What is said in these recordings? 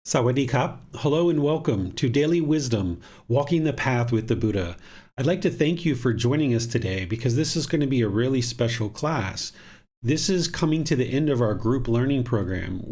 Sawadee Kap. Hello and welcome to Daily Wisdom, Walking the Path with the Buddha. I'd like to thank you for joining us today because this is going to be a really special class. This is coming to the end of our group learning program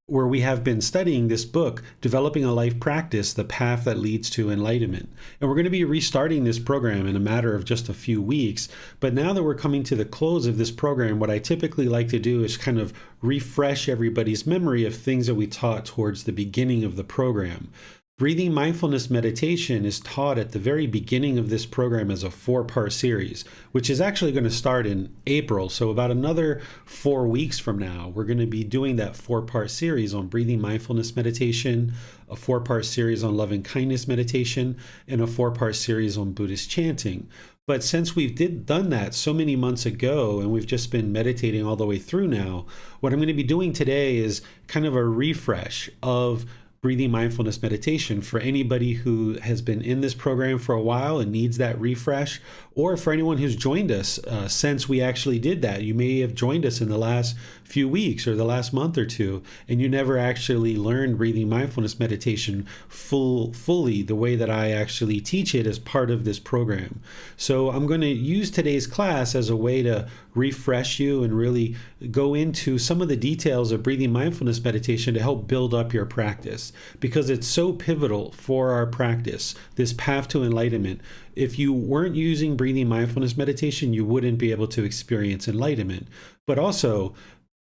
where we have been studying this book, Developing a Life Practice, The Path That Leads to Enlightenment. And we're going to be restarting this program in a matter of just a few weeks. But now that we're coming to the close of this program, what I typically like to do is kind of refresh everybody's memory of things that we taught towards the beginning of the program. Breathing Mindfulness Meditation is taught at the very beginning of this program as a 4-part series, which is actually going to start in April. So about another 4 weeks from now, we're going to be doing that 4-part series on Breathing Mindfulness Meditation, a 4-part series on Loving Kindness Meditation, and a 4-part series on Buddhist chanting. But since we've done that so many months ago and we've just been meditating all the way through now, what I'm going to be doing today is kind of a refresh of Breathing Mindfulness Meditation for anybody who has been in this program for a while and needs that refresh, or for anyone who's joined us since we actually did that. You may have joined us in the last few weeks or the last month or two, and you never actually learned Breathing Mindfulness Meditation fully the way that I actually teach it as part of this program. So I'm going to use today's class as a way to refresh you and really go into some of the details of Breathing Mindfulness Meditation to help build up your practice, because it's so pivotal for our practice, this path to enlightenment. If you weren't using Breathing Mindfulness Meditation, you wouldn't be able to experience enlightenment. But also,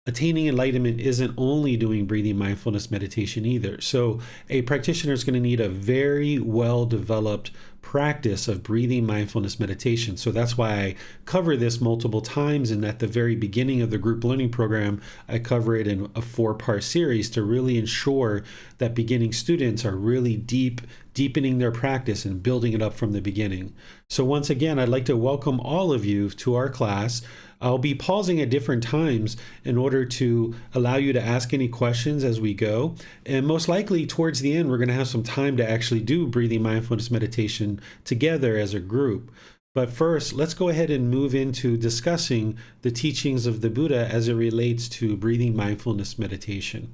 attaining enlightenment isn't only doing Breathing Mindfulness Meditation either. So a practitioner is going to need a very well-developed practice of Breathing Mindfulness Meditation. So that's why I cover this multiple times, and at the very beginning of the group learning program, I cover it in a 4-part series to really ensure that beginning students are really deepening their practice and building it up from the beginning. So once again, I'd like to welcome all of you to our class. I'll be pausing at different times in order to allow you to ask any questions as we go. And most likely towards the end, we're going to have some time to actually do Breathing Mindfulness Meditation together as a group. But first, let's go ahead and move into discussing the teachings of the Buddha as it relates to Breathing Mindfulness Meditation.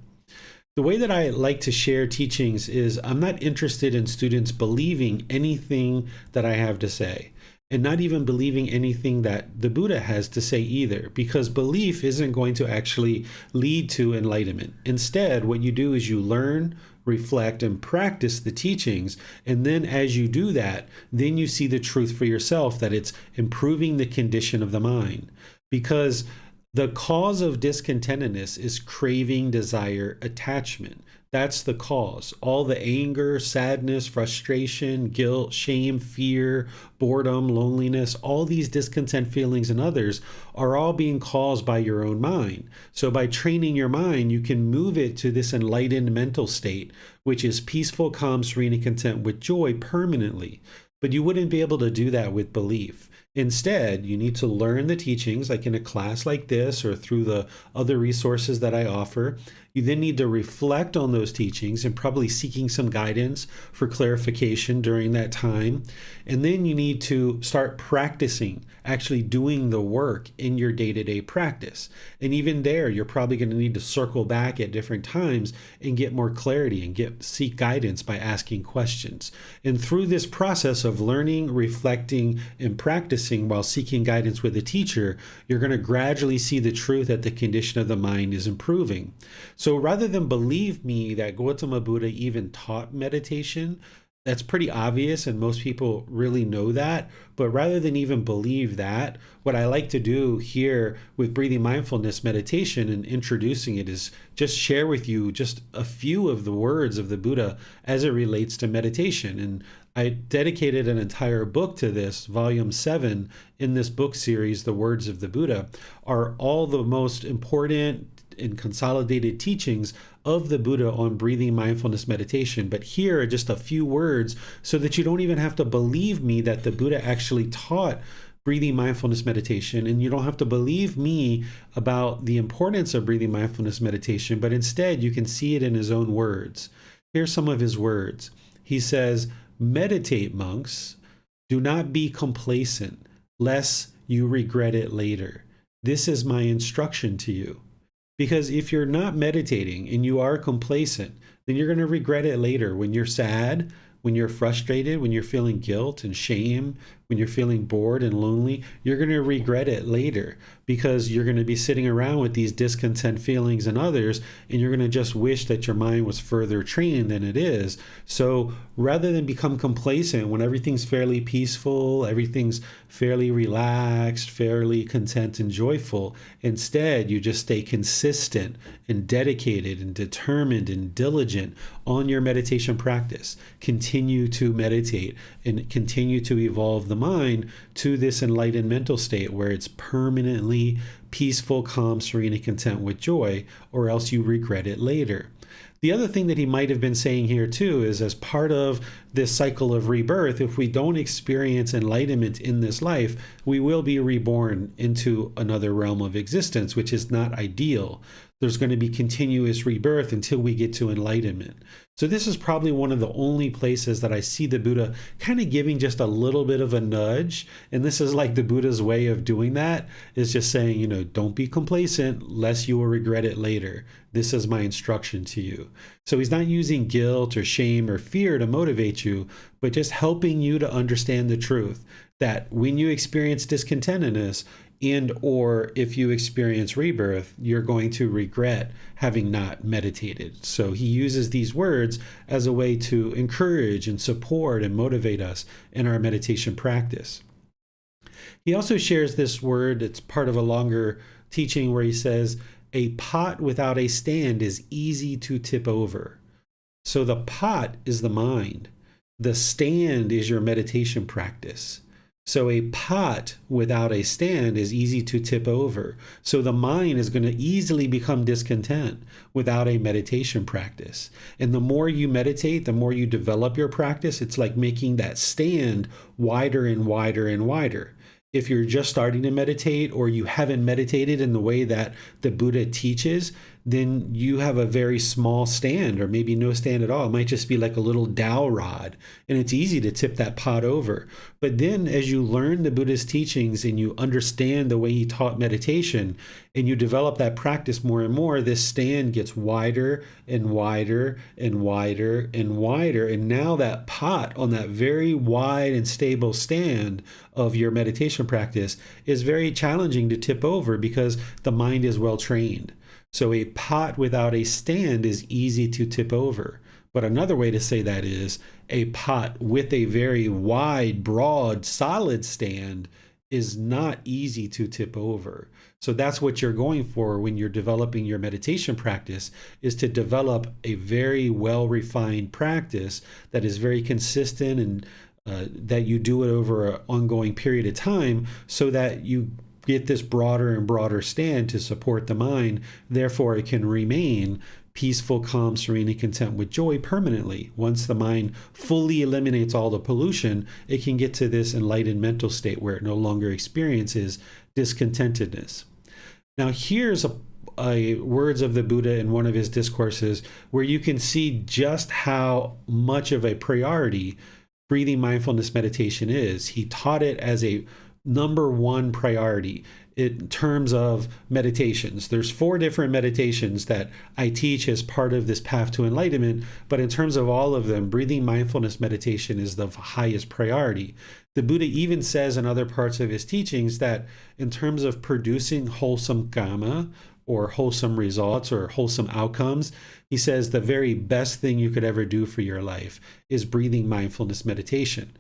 The way that I like to share teachings is I'm not interested in students believing anything that I have to say, and not even believing anything that the Buddha has to say either, because belief isn't going to actually lead to enlightenment. Instead, what you do is you learn, reflect, and practice the teachings, and then as you do that, then you see the truth for yourself, that it's improving the condition of the mind. Because the cause of discontentedness is craving, desire, attachment. That's the cause. All the anger, sadness, frustration, guilt, shame, fear, boredom, loneliness, all these discontent feelings and others are all being caused by your own mind. So by training your mind, you can move it to this enlightened mental state, which is peaceful, calm, serene, and content with joy permanently. But you wouldn't be able to do that with belief. Instead, you need to learn the teachings, like in a class like this or through the other resources that I offer. You then need to reflect on those teachings and probably seeking some guidance for clarification during that time. And then you need to start practicing, actually doing the work in your day-to-day practice. And even there, you're probably going to need to circle back at different times and get more clarity and seek guidance by asking questions. And through this process of learning, reflecting, and practicing while seeking guidance with a teacher, you're going to gradually see the truth that the condition of the mind is improving. So rather than believe me that Gotama Buddha even taught meditation, that's pretty obvious and most people really know that. But rather than even believe that, what I like to do here with Breathing Mindfulness Meditation and introducing it is just share with you just a few of the words of the Buddha as it relates to meditation. And I dedicated an entire book to this. Volume 7 in this book series, The Words of the Buddha, are all the most important and consolidated teachings of the Buddha on breathing mindfulness meditation. But here are just a few words so that you don't even have to believe me that the Buddha actually taught breathing mindfulness meditation, and you don't have to believe me about the importance of breathing mindfulness meditation, but instead you can see it in his own words. Here's some of his words. He says, "Meditate, monks. Do not be complacent, lest you regret it later. This is my instruction to you. Because if you're not meditating and you are complacent, then you're going to regret it later when you're sad, when you're frustrated, when you're feeling guilt and shame, when you're feeling bored and lonely. You're going to regret it later because you're going to be sitting around with these discontent feelings and others, and you're going to just wish that your mind was further trained than it is. So rather than become complacent when everything's fairly peaceful, everything's fairly relaxed, fairly content and joyful, instead you just stay consistent and dedicated and determined and diligent on your meditation practice. Continue to meditate and continue to evolve the mind to this enlightened mental state where it's permanently peaceful, calm, serene, and content with joy, or else you regret it later. The other thing that he might have been saying here too is, as part of this cycle of rebirth, if we don't experience enlightenment in this life, we will be reborn into another realm of existence, which is not ideal. There's going to be continuous rebirth until we get to enlightenment. So this is probably one of the only places that I see the Buddha kind of giving just a little bit of a nudge. And this is like the Buddha's way of doing that, is just saying, don't be complacent lest you will regret it later. This is my instruction to you. So he's not using guilt or shame or fear to motivate you, but just helping you to understand the truth that when you experience discontentedness, and or if you experience rebirth, you're going to regret having not meditated. So he uses these words as a way to encourage and support and motivate us in our meditation practice. He also shares this word, it's part of a longer teaching, where he says, a pot without a stand is easy to tip over. So the pot is the mind. The stand is your meditation practice. So a pot without a stand is easy to tip over. So the mind is going to easily become discontent without a meditation practice. And the more you meditate, the more you develop your practice. It's like making that stand wider and wider and wider. If you're just starting to meditate, or you haven't meditated in the way that the Buddha teaches, then you have a very small stand, or maybe no stand at all. It might just be like a little dowel rod, and it's easy to tip that pot over. But then as you learn the Buddha's teachings and you understand the way he taught meditation, and you develop that practice more and more, this stand gets wider and wider and wider and wider. And now that pot on that very wide and stable stand of your meditation practice is very challenging to tip over because the mind is well trained. So a pot without a stand is easy to tip over. But another way to say that is a pot with a very wide, broad, solid stand is not easy to tip over. So that's what you're going for when you're developing your meditation practice, is to develop a very well-refined practice that is very consistent, and that you do it over an ongoing period of time, so that you get this broader and broader stand to support the mind. Therefore, it can remain peaceful, calm, serene, and content with joy permanently. Once the mind fully eliminates all the pollution, it can get to this enlightened mental state where it no longer experiences discontentedness. Now, here's a words of the Buddha in one of his discourses where you can see just how much of a priority breathing mindfulness meditation is. He taught it as a number one priority in terms of meditations. There's 4 different meditations that I teach as part of this path to enlightenment, but in terms of all of them, breathing mindfulness meditation is the highest priority. The Buddha even says in other parts of his teachings that in terms of producing wholesome karma, or wholesome results or wholesome outcomes, he says the very best thing you could ever do for your life is breathing mindfulness meditation.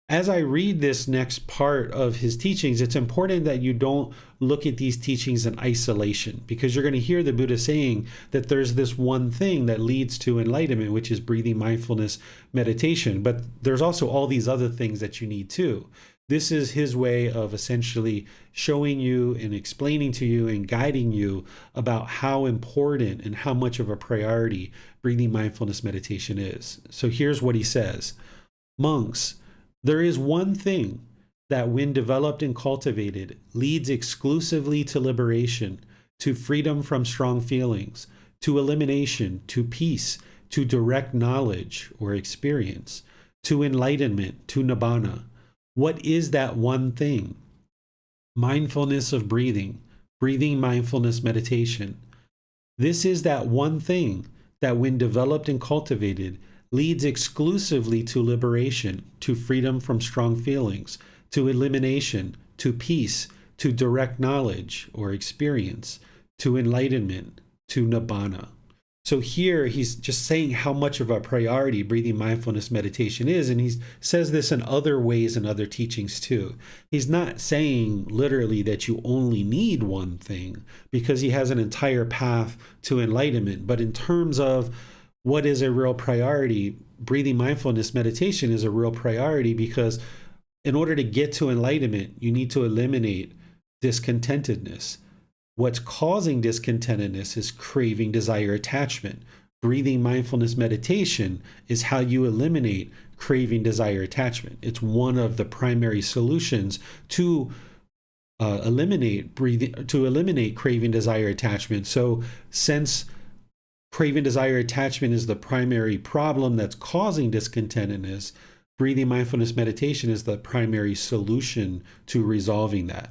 As I read this next part of his teachings, it's important that you don't look at these teachings in isolation, because you're going to hear the Buddha saying that there's this one thing that leads to enlightenment, which is breathing mindfulness meditation. But there's also all these other things that you need too. This is his way of essentially showing you and explaining to you and guiding you about how important and how much of a priority breathing mindfulness meditation is. So here's what he says. Monks, there is one thing that, when developed and cultivated, leads exclusively to liberation, to freedom from strong feelings, to elimination, to peace, to direct knowledge or experience, to enlightenment, to nibbana. What is that one thing? Mindfulness of breathing, breathing mindfulness meditation. This is that one thing that, when developed and cultivated, leads exclusively to liberation, to freedom from strong feelings, to elimination, to peace, to direct knowledge or experience, to enlightenment, to nibbana. So here he's just saying how much of a priority breathing mindfulness meditation is, and he says this in other ways and other teachings too. He's not saying literally that you only need one thing, because he has an entire path to enlightenment. But in terms of what is a real priority, breathing mindfulness meditation is a real priority, because in order to get to enlightenment, you need to eliminate discontentedness. What's causing discontentedness is craving, desire, attachment. Breathing mindfulness meditation is how you eliminate craving, desire, attachment. It's one of the primary solutions to eliminate craving, desire, attachment. So since craving, desire, attachment is the primary problem that's causing discontentedness, breathing mindfulness meditation is the primary solution to resolving that.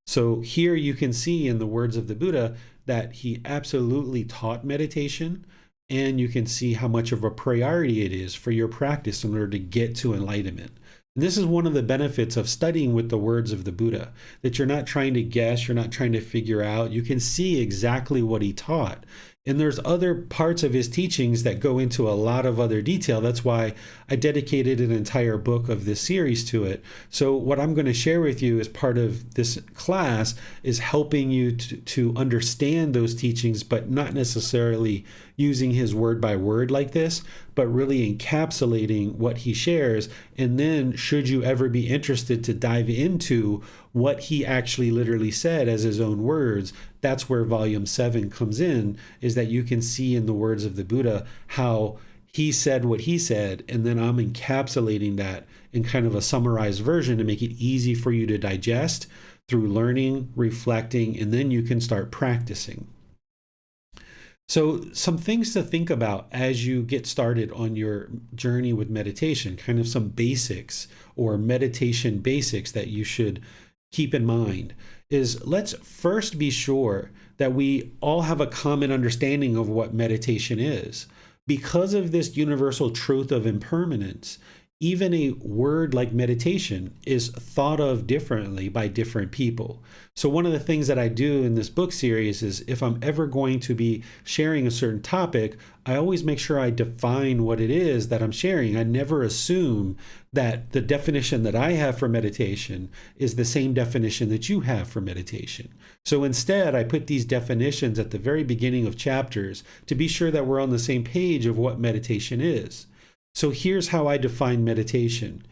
So here you can see in the words of the Buddha that he absolutely taught meditation, and you can see how much of a priority it is for your practice in order to get to enlightenment. And this is one of the benefits of studying with the words of the Buddha, that you're not trying to guess, you're not trying to figure out, you can see exactly what he taught. And there's other parts of his teachings that go into a lot of other detail. That's why I dedicated an entire book of this series to it. So what I'm going to share with you as part of this class is helping you to understand those teachings, but not necessarily using his word by word like this, but really encapsulating what he shares. And then should you ever be interested to dive into what he actually literally said as his own words, that's where volume 7 comes in, is that you can see in the words of the Buddha how he said what he said, and then I'm encapsulating that in kind of a summarized version to make it easy for you to digest through learning, reflecting, and then you can start practicing. So some things to think about as you get started on your journey with meditation, kind of some basics or meditation basics that you should keep in mind, is let's first be sure that we all have a common understanding of what meditation is. Because of this universal truth of impermanence, even a word like meditation is thought of differently by different people. So one of the things that I do in this book series is, if I'm ever going to be sharing a certain topic, I always make sure I define what it is that I'm sharing. I never assume that the definition that I have for meditation is the same definition that you have for meditation. So instead, I put these definitions at the very beginning of chapters to be sure that we're on the same page of what meditation is. So here's how I define meditation.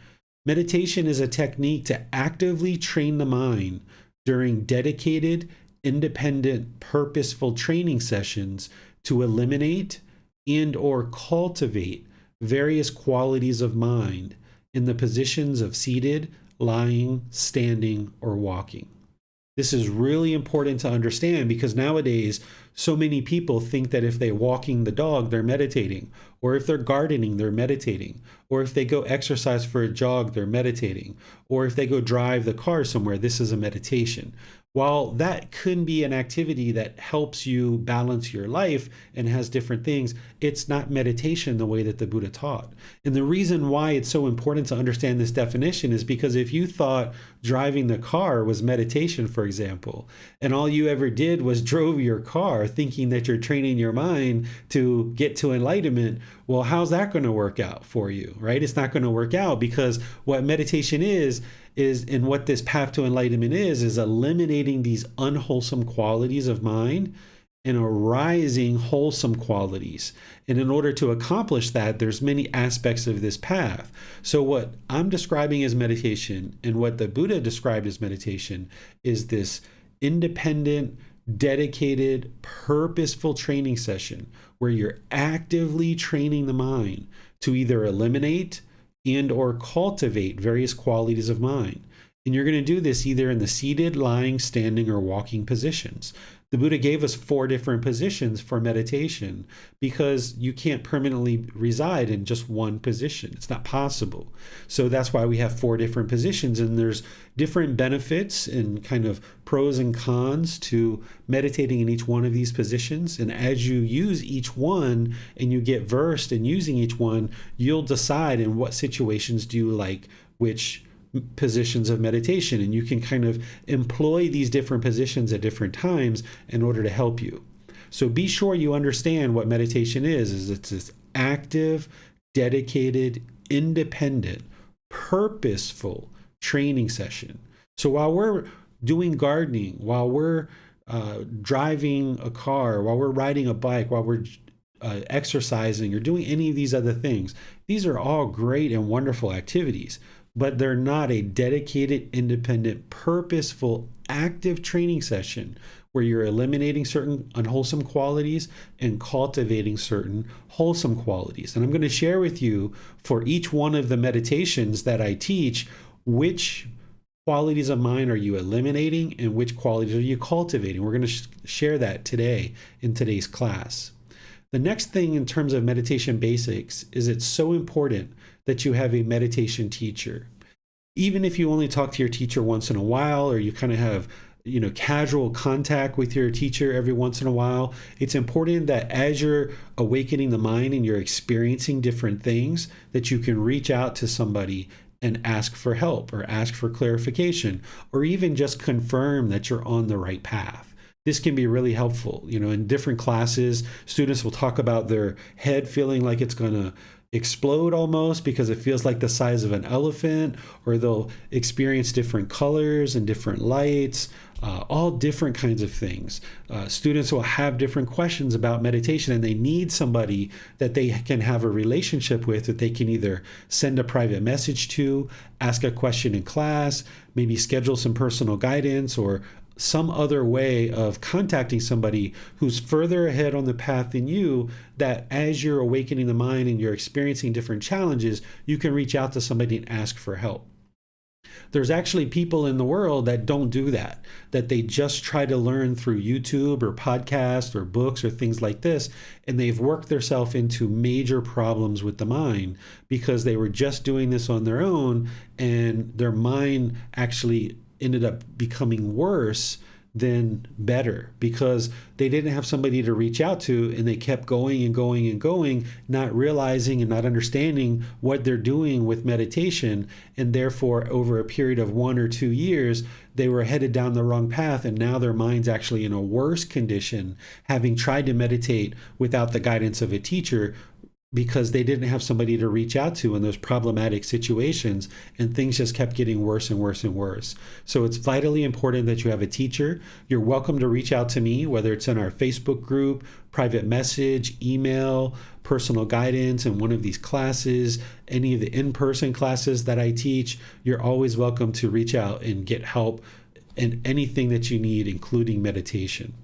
Meditation is a technique to actively train the mind during dedicated, independent, purposeful training sessions to eliminate and or cultivate various qualities of mind in the positions of seated, lying, standing, or walking. This is really important to understand, because nowadays so many people think that if they're walking the dog, they're meditating, or if they're gardening, they're meditating, or if they go exercise for a jog, they're meditating, or if they go drive the car somewhere, this is a meditation. While that could be an activity that helps you balance your life and has different things, it's not meditation the way that the Buddha taught. And the reason why it's so important to understand this definition is because if you thought driving the car was meditation, for example, and all you ever did was drove your car thinking that you're training your mind to get to enlightenment, well, how's that going to work out for you, right? It's not going to work out, because what meditation is and what this path to enlightenment is eliminating these unwholesome qualities of mind and arising wholesome qualities. And in order to accomplish that, there's many aspects of this path. So what I'm describing as meditation and what the Buddha described as meditation is this independent, dedicated, purposeful training session where you're actively training the mind to either eliminate and or cultivate various qualities of mind. And you're going to do this either in the seated, lying, standing, or walking positions. The Buddha gave us 4 different positions for meditation because you can't permanently reside in just one position. It's not possible. So that's why we have 4 different positions, and there's different benefits and kind of pros and cons to meditating in each one of these positions. And as you use each one and you get versed in using each one, you'll decide in what situations do you like which positions of meditation, and you can kind of employ these different positions at different times in order to help you. So be sure you understand what meditation is it's this active, dedicated, independent, purposeful training session. So while we're doing gardening, while we're driving a car, while we're riding a bike, while we're exercising or doing any of these other things, these are all great and wonderful activities, but they're not a dedicated, independent, purposeful, active training session where you're eliminating certain unwholesome qualities and cultivating certain wholesome qualities. And I'm going to share with you for each one of the meditations that I teach, which qualities of mine are you eliminating and which qualities are you cultivating. We're going to share that today in today's class. The next thing in terms of meditation basics is it's so important that you have a meditation teacher. Even if you only talk to your teacher once in a while, or you kind of have, casual contact with your teacher every once in a while, it's important that as you're awakening the mind and you're experiencing different things, that you can reach out to somebody and ask for help or ask for clarification, or even just confirm that you're on the right path. This can be really helpful. In different classes, students will talk about their head feeling like it's going to explode almost because it feels like the size of an elephant, or they'll experience different colors and different lights, all different kinds of things. Students will have different questions about meditation, and they need somebody that they can have a relationship with, that they can either send a private message to, ask a question in class, maybe schedule some personal guidance, or some other way of contacting somebody who's further ahead on the path than you, that as you're awakening the mind and you're experiencing different challenges, you can reach out to somebody and ask for help. There's actually people in the world that don't do that, that they just try to learn through YouTube or podcasts or books or things like this, and they've worked themselves into major problems with the mind because they were just doing this on their own, and their mind actually ended up becoming worse than better because they didn't have somebody to reach out to, and they kept going and going and going, not realizing and not understanding what they're doing with meditation. And therefore, over a period of 1 or 2 years, they were headed down the wrong path, and now their mind's actually in a worse condition, having tried to meditate without the guidance of a teacher, because they didn't have somebody to reach out to in those problematic situations, and things just kept getting worse and worse and worse. So it's vitally important that you have a teacher. You're welcome to reach out to me, whether it's in our Facebook group, private message, email, personal guidance in one of these classes, any of the in-person classes that I teach. You're always welcome to reach out and get help in anything that you need, including meditation.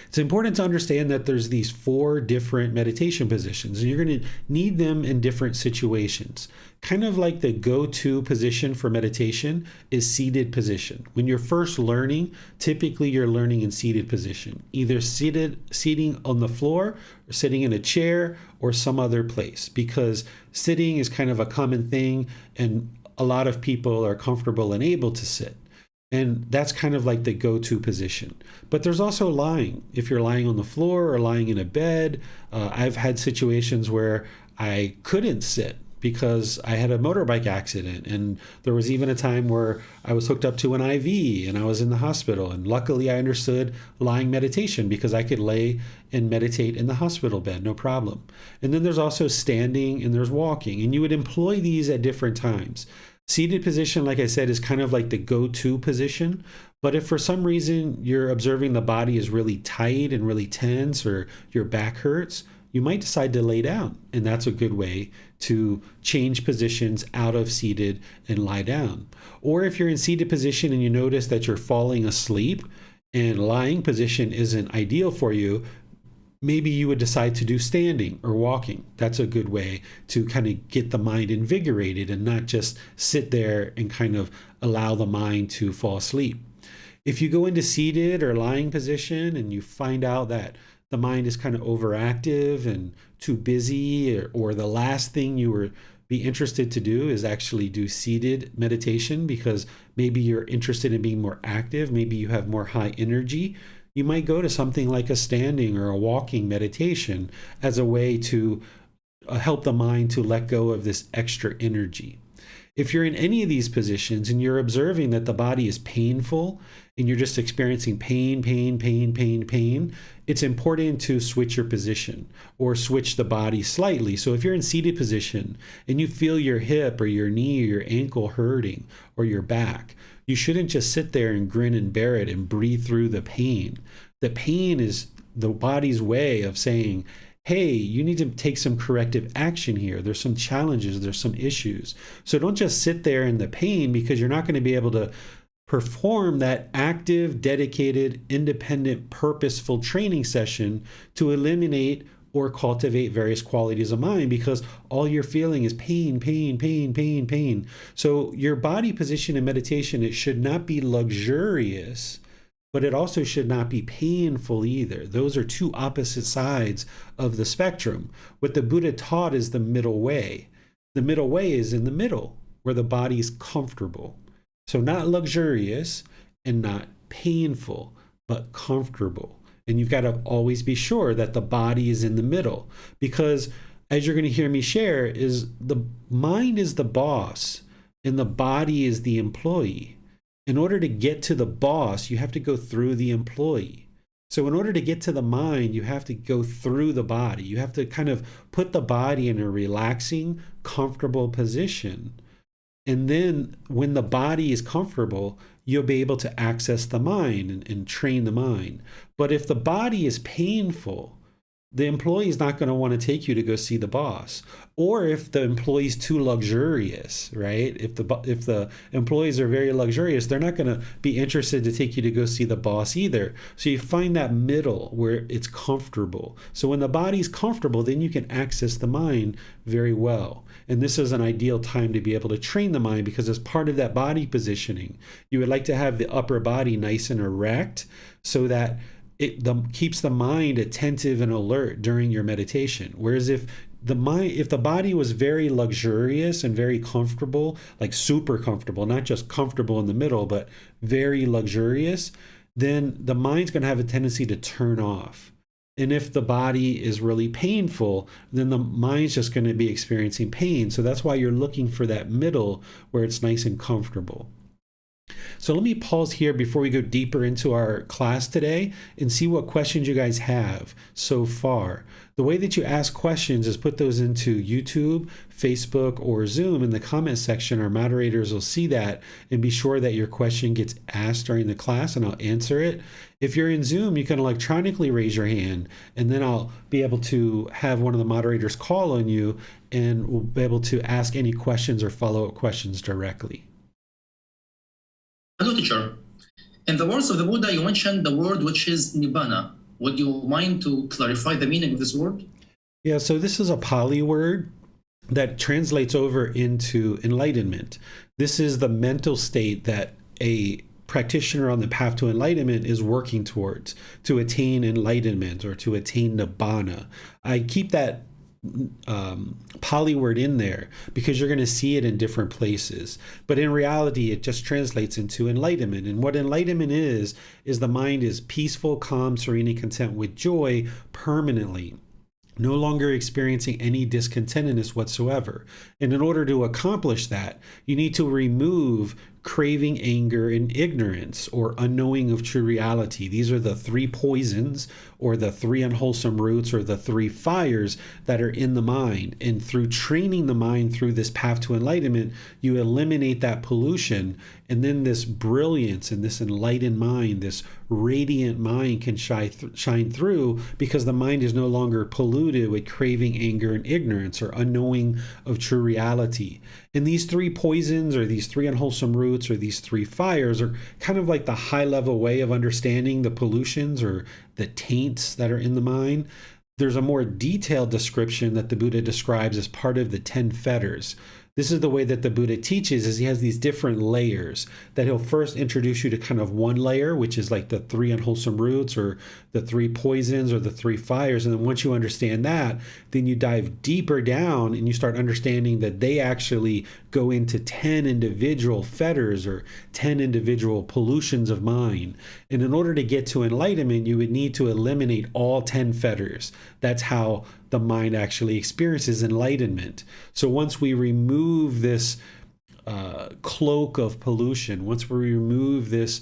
It's important to understand that there's these 4 different meditation positions, and you're going to need them in different situations. Kind of like the go-to position for meditation is seated position. When you're first learning, typically you're learning in seated position, either seating on the floor, or sitting in a chair, or some other place, because sitting is kind of a common thing, and a lot of people are comfortable and able to sit. And that's kind of like the go-to position. But there's also lying. If you're lying on the floor or lying in a bed, I've had situations where I couldn't sit because I had a motorbike accident. And there was even a time where I was hooked up to an IV and I was in the hospital. And luckily I understood lying meditation because I could lay and meditate in the hospital bed, no problem. And then there's also standing and there's walking. And you would employ these at different times. Seated position, like I said, is kind of like the go-to position. But if for some reason you're observing the body is really tight and really tense, or your back hurts, you might decide to lay down. And that's a good way to change positions out of seated and lie down. Or if you're in seated position and you notice that you're falling asleep and lying position isn't ideal for you, maybe you would decide to do standing or walking. That's a good way to kind of get the mind invigorated and not just sit there and kind of allow the mind to fall asleep. If you go into seated or lying position and you find out that the mind is kind of overactive and too busy, or the last thing you were be interested to do is actually do seated meditation because maybe you're interested in being more active, maybe you have more high energy, you might go to something like a standing or a walking meditation as a way to help the mind to let go of this extra energy. If you're in any of these positions and you're observing that the body is painful and you're just experiencing pain, it's important to switch your position or switch the body slightly. So if you're in seated position and you feel your hip or your knee or your ankle hurting or your back, you shouldn't just sit there and grin and bear it and breathe through the pain. The pain is the body's way of saying, hey, you need to take some corrective action here. There's some challenges, there's some issues. So don't just sit there in the pain, because you're not going to be able to perform that active, dedicated, independent, purposeful training session to eliminate or cultivate various qualities of mind, because all you're feeling is pain. So your body position in meditation, it should not be luxurious, but it also should not be painful either. Those are two opposite sides of the spectrum. What the Buddha taught is the middle way. The middle way is in the middle, where the body is comfortable. So not luxurious and not painful, but comfortable. And you've got to always be sure that the body is in the middle, because as you're going to hear me share, is the mind is the boss and the body is the employee. In order to get to the boss, you have to go through the employee. So in order to get to the mind, you have to go through the body. You have to kind of put the body in a relaxing, comfortable position. And then when the body is comfortable, you'll be able to access the mind and train the mind. But if the body is painful, the employee is not going to want to take you to go see the boss. Or if the employee is too luxurious, right? If the employees are very luxurious, they're not going to be interested to take you to go see the boss either. So you find that middle where it's comfortable. So when the body's comfortable, then you can access the mind very well. And this is an ideal time to be able to train the mind, because as part of that body positioning, you would like to have the upper body nice and erect so that it keeps the mind attentive and alert during your meditation. Whereas if the body was very luxurious and very comfortable, like super comfortable, not just comfortable in the middle, but very luxurious, then the mind's going to have a tendency to turn off. And if the body is really painful, then the mind's just going to be experiencing pain. So that's why you're looking for that middle where it's nice and comfortable. So let me pause here before we go deeper into our class today and see what questions you guys have so far. The way that you ask questions is put those into YouTube, Facebook, or Zoom in the comment section. Our moderators will see that and be sure that your question gets asked during the class and I'll answer it. If you're in Zoom, you can electronically raise your hand and then I'll be able to have one of the moderators call on you and we'll be able to ask any questions or follow-up questions directly. Hello, teacher. In the words of the Buddha, you mentioned the word which is nibbana. Would you mind to clarify the meaning of this word? Yeah, so this is a Pali word that translates over into enlightenment. This is the mental state that a practitioner on the path to enlightenment is working towards, to attain enlightenment or to attain nibbana. I keep that Pali word in there because you're going to see it in different places, but in reality it just translates into enlightenment. And what enlightenment is the mind is peaceful, calm, serene, and content with joy permanently, no longer experiencing any discontentedness whatsoever. And in order to accomplish that, you need to remove craving, anger, and ignorance, or unknowing of true reality. These are the three poisons, or the three unwholesome roots, or the three fires that are in the mind. And through training the mind through this path to enlightenment, you eliminate that pollution, and then this brilliance and this enlightened mind, this radiant mind can shine through, because the mind is no longer polluted with craving, anger, and ignorance, or unknowing of true reality. And these three poisons, or these three unwholesome roots, or these three fires are kind of like the high level way of understanding the pollutions or the taints that are in the mind. There's a more detailed description that the Buddha describes as part of the 10 fetters. This is the way that the Buddha teaches, is he has these different layers that he'll first introduce you to kind of one layer, which is like the 3 unwholesome roots or the 3 poisons or the 3 fires. And then once you understand that, then you dive deeper down and you start understanding that they actually go into 10 individual fetters or 10 individual pollutions of mind. And in order to get to enlightenment, you would need to eliminate all 10 fetters. That's how the mind actually experiences enlightenment. So once we remove this cloak of pollution, once we remove this,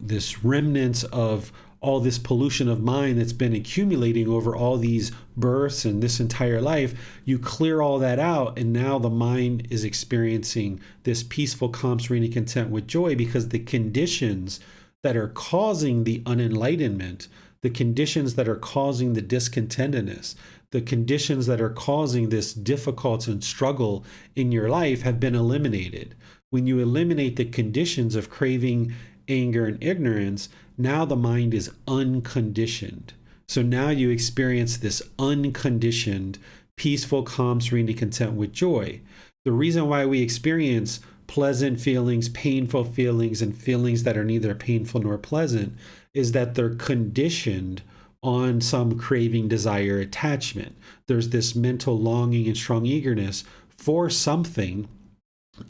this remnants of all this pollution of mind that's been accumulating over all these births and this entire life, you clear all that out, and now the mind is experiencing this peaceful, calm, serene, and content with joy, because the conditions that are causing the unenlightenment, the conditions that are causing the discontentedness, the conditions that are causing this difficulty and struggle in your life have been eliminated. When you eliminate the conditions of craving, anger, and ignorance, now the mind is unconditioned. So now you experience this unconditioned, peaceful, calm, serene, and content with joy. The reason why we experience pleasant feelings, painful feelings, and feelings that are neither painful nor pleasant is that they're conditioned on some craving, desire, attachment. There's this mental longing and strong eagerness for something.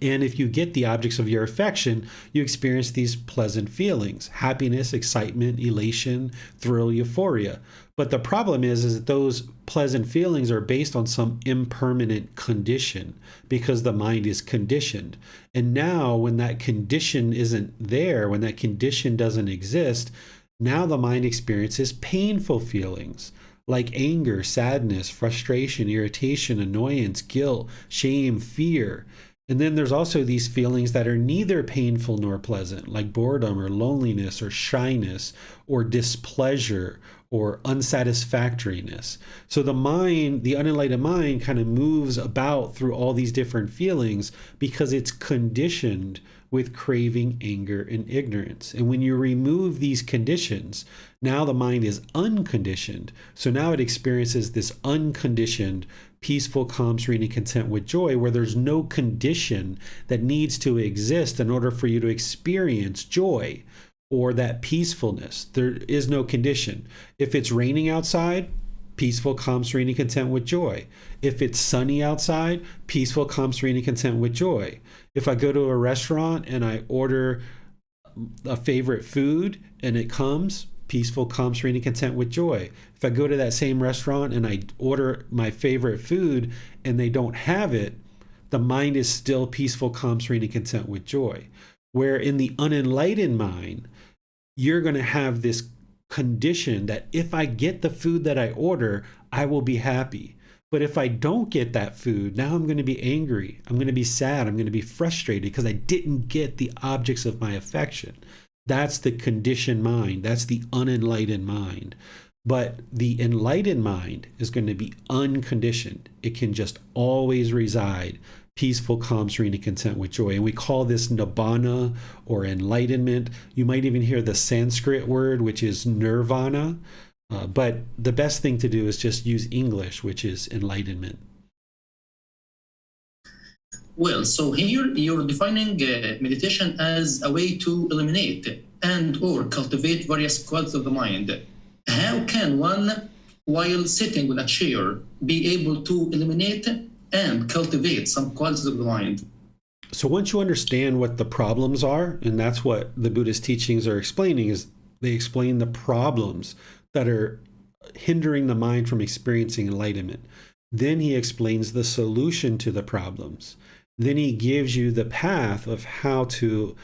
And if you get the objects of your affection, you experience these pleasant feelings: happiness, excitement, elation, thrill, euphoria. But the problem is that those pleasant feelings are based on some impermanent condition, because the mind is conditioned. And now when that condition isn't there, when that condition doesn't exist, now the mind experiences painful feelings like anger, sadness, frustration, irritation, annoyance, guilt, shame, fear. And then there's also these feelings that are neither painful nor pleasant, like boredom or loneliness or shyness or displeasure or unsatisfactoriness. So the mind, the unenlightened mind, kind of moves about through all these different feelings because it's conditioned with craving, anger, and ignorance. And when you remove these conditions, now the mind is unconditioned. So now it experiences this unconditioned, peaceful, calm, serene, and content with joy, where there's no condition that needs to exist in order for you to experience joy or that peacefulness. There is no condition. If it's raining outside, peaceful, calm, serene, and content with joy. If it's sunny outside, peaceful, calm, serene, and content with joy. If I go to a restaurant and I order a favorite food and it comes, peaceful, calm, serene, and content with joy. If I go to that same restaurant and I order my favorite food and they don't have it, the mind is still peaceful, calm, serene, and content with joy. Where in the unenlightened mind, you're going to have this condition that if I get the food that I order, I will be happy. But if I don't get that food, now I'm going to be angry. I'm going to be sad. I'm going to be frustrated because I didn't get the objects of my affection. That's the conditioned mind. That's the unenlightened mind. But the enlightened mind is going to be unconditioned. It can just always reside peaceful, calm, serene, and content with joy. And we call this nibbana or enlightenment. You might even hear the Sanskrit word, which is nirvana. But the best thing to do is just use English, which is enlightenment. Well, so here you're defining meditation as a way to eliminate and or cultivate various qualities of the mind. How can one, while sitting on a chair, be able to eliminate and cultivate some qualities of the mind? So once you understand what the problems are, and that's what the Buddhist teachings are explaining, is they explain the problems that are hindering the mind from experiencing enlightenment. Then he explains the solution to the problems. Then he gives you the path of how to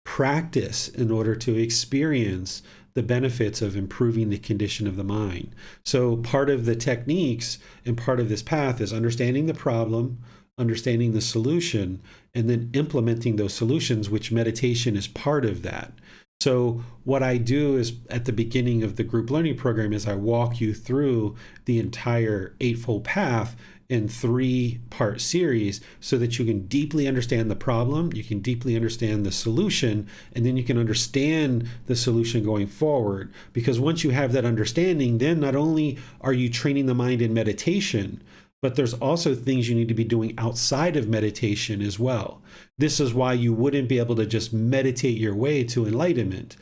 practice in order to experience the benefits of improving the condition of the mind. So part of the techniques and part of this path is understanding the problem, understanding the solution, and then implementing those solutions, which meditation is part of that. So what I do is at the beginning of the group learning program is I walk you through the entire Eightfold Path in 3-part series so that you can deeply understand the problem, you can deeply understand the solution, and then you can understand the solution going forward. Because once you have that understanding, then not only are you training the mind in meditation, but there's also things you need to be doing outside of meditation as well. This is why you wouldn't be able to just meditate your way to enlightenment.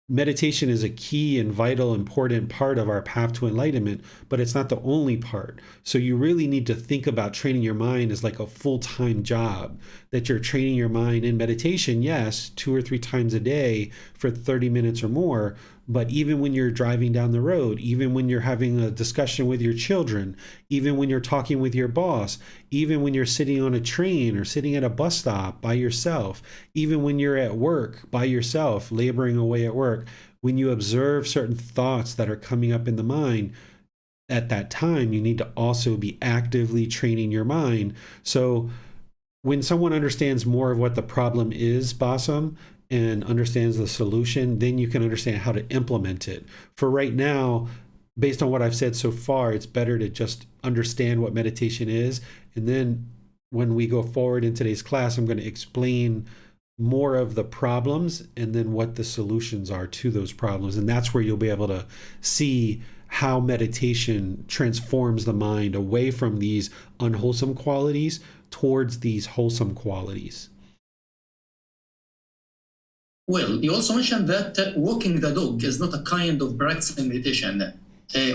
Meditation is a key and vital, important part of our path to enlightenment, but it's not the only part. So you really need to think about training your mind as like a full-time job, that you're training your mind in meditation, yes, 2 or 3 times a day for 30 minutes or more. But even when you're driving down the road, even when you're having a discussion with your children, even when you're talking with your boss, even when you're sitting on a train or sitting at a bus stop by yourself, even when you're at work by yourself, laboring away at work, when you observe certain thoughts that are coming up in the mind, at that time, you need to also be actively training your mind. So when someone understands more of what the problem is, Basam, and understands the solution, then you can understand how to implement it. For right now, based on what I've said so far, it's better to just understand what meditation is. And then when we go forward in today's class, I'm going to explain more of the problems and then what the solutions are to those problems. And that's where you'll be able to see how meditation transforms the mind away from these unwholesome qualities towards these wholesome qualities. Well, you also mentioned that walking the dog is not a kind of practicing meditation.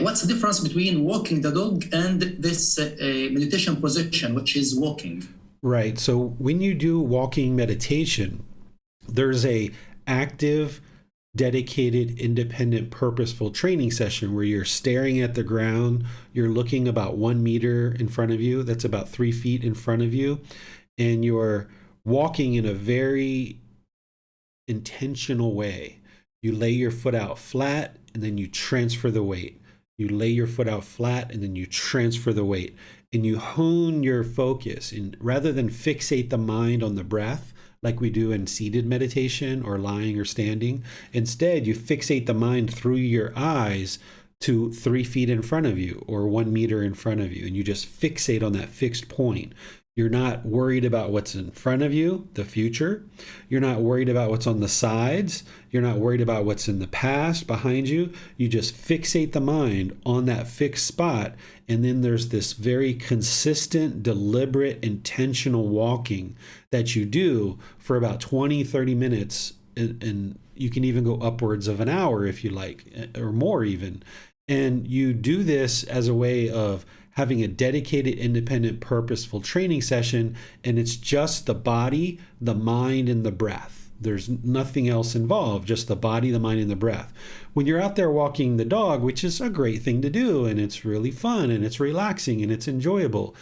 What's the difference between walking the dog and this meditation position, which is walking? Right. So when you do walking meditation, there's a active, dedicated, independent, purposeful training session where you're staring at the ground. You're looking about 1 meter in front of you. That's about 3 feet in front of you. And you're walking in a very intentional way. You lay your foot out flat and then you transfer the weight. You lay your foot out flat and then you transfer the weight. And you hone your focus. And rather than fixate the mind on the breath, like we do in seated meditation or lying or standing, instead you fixate the mind through your eyes to 3 feet in front of you or 1 meter in front of you. And you just fixate on that fixed point. You're not worried about what's in front of you, the future. You're not worried about what's on the sides. You're not worried about what's in the past, behind you. You just fixate the mind on that fixed spot. And then there's this very consistent, deliberate, intentional walking that you do for about 20, 30 minutes. And you can even go upwards of an hour if you like, or more even. And you do this as a way of having a dedicated, independent, purposeful training session, and it's just the body, the mind, and the breath. There's nothing else involved, just the body, the mind, and the breath. When you're out there walking the dog, which is a great thing to do, and it's really fun, and it's relaxing, and it's enjoyable,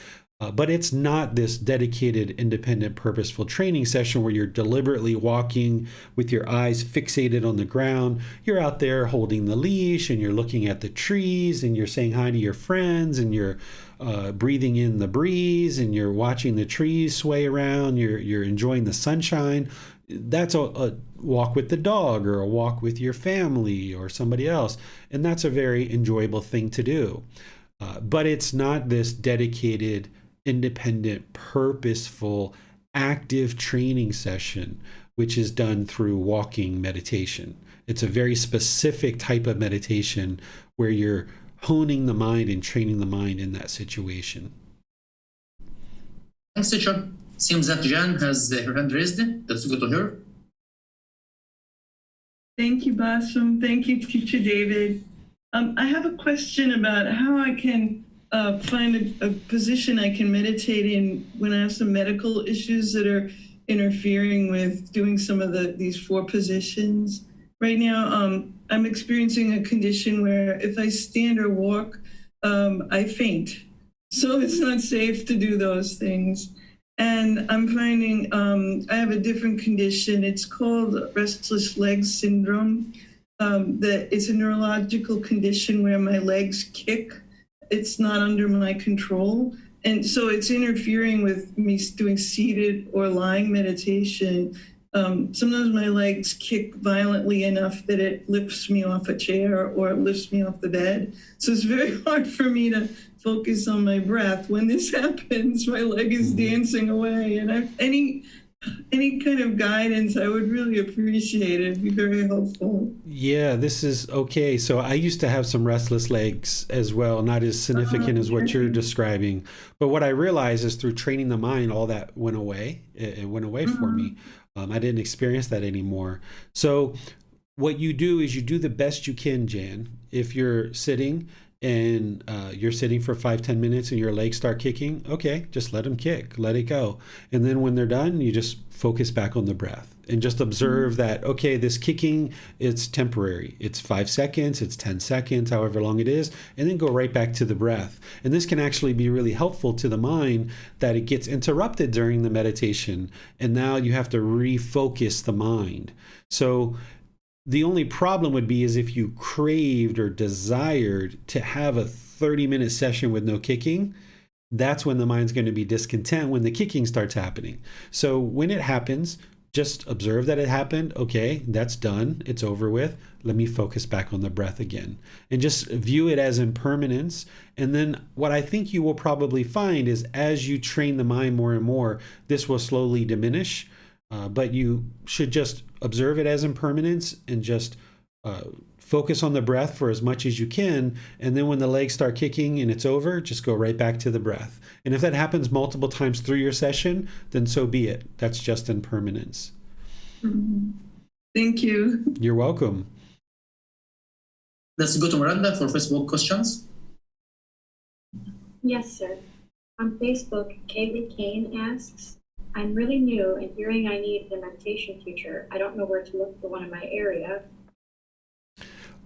but it's not this dedicated, independent, purposeful training session where you're deliberately walking with your eyes fixated on the ground. You're out there holding the leash and you're looking at the trees and you're saying hi to your friends and you're breathing in the breeze and you're watching the trees sway around. You're enjoying the sunshine. That's a walk with the dog or a walk with your family or somebody else. And that's a very enjoyable thing to do. But it's not this dedicated, independent, purposeful, active training session, which is done through walking meditation. It's a very specific type of meditation where you're honing the mind and training the mind in that situation. Thanks, teacher. Seems that Jan has her hand raised. Let's go to her. Thank you, Basam. Thank you, Teacher David. I have a question about how I can find a position I can meditate in when I have some medical issues that are interfering with doing some of these 4 positions. Right now, I'm experiencing a condition where if I stand or walk, I faint. So it's not safe to do those things. And I'm finding I have a different condition. It's called restless leg syndrome. That it's a neurological condition where my legs kick. It's not under my control. And so it's interfering with me doing seated or lying meditation. Sometimes my legs kick violently enough that it lifts me off a chair or it lifts me off the bed. So it's very hard for me to focus on my breath. When this happens, my leg is dancing away. And any any kind of guidance, I would really appreciate it. It'd be very helpful. Yeah, this is okay. So I used to have some restless legs as well, not as significant as what you're describing. But what I realized is through training the mind, all that went away. It went away for me. I didn't experience that anymore. So what you do is you do the best you can, Jan. If you're sitting and you're sitting for 5-10 minutes and your legs start kicking, okay, just let them kick, let it go. And then when they're done, you just focus back on the breath and just observe that, okay, this kicking, it's temporary. It's 5 seconds, it's 10 seconds, however long it is, and then go right back to the breath. And this can actually be really helpful to the mind that it gets interrupted during the meditation. And now you have to refocus the mind. So the only problem would be is if you craved or desired to have a 30-minute session with no kicking, that's when the mind's going to be discontent when the kicking starts happening. So when it happens, just observe that it happened. Okay, that's done. It's over with. Let me focus back on the breath again. And just view it as impermanence. And then what I think you will probably find is as you train the mind more and more, this will slowly diminish. But you should just observe it as impermanence and just focus on the breath for as much as you can. And then when the legs start kicking and it's over, just go right back to the breath. And if that happens multiple times through your session, then so be it. That's just impermanence. Thank you. You're welcome. Let's go to Miranda for Facebook questions. Yes, sir. On Facebook, Kaylee Kane asks, I'm really new and hearing I need a meditation teacher. I don't know where to look for one in my area.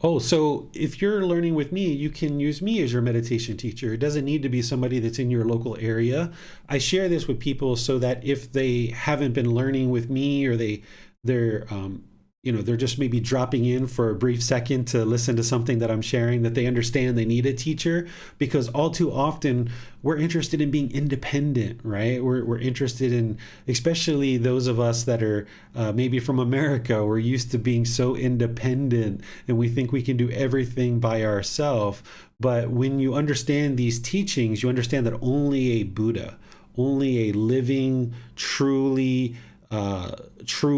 Oh, so if you're learning with me, you can use me as your meditation teacher. It doesn't need to be somebody that's in your local area. I share this with people so that if they haven't been learning with me or they're just maybe dropping in for a brief second to listen to something that I'm sharing, that they understand they need a teacher, because all too often we're interested in being independent, right? We're interested in, especially those of us that are maybe from America, we're used to being so independent and we think we can do everything by ourselves. But when you understand these teachings, you understand that only a Buddha, only a living, true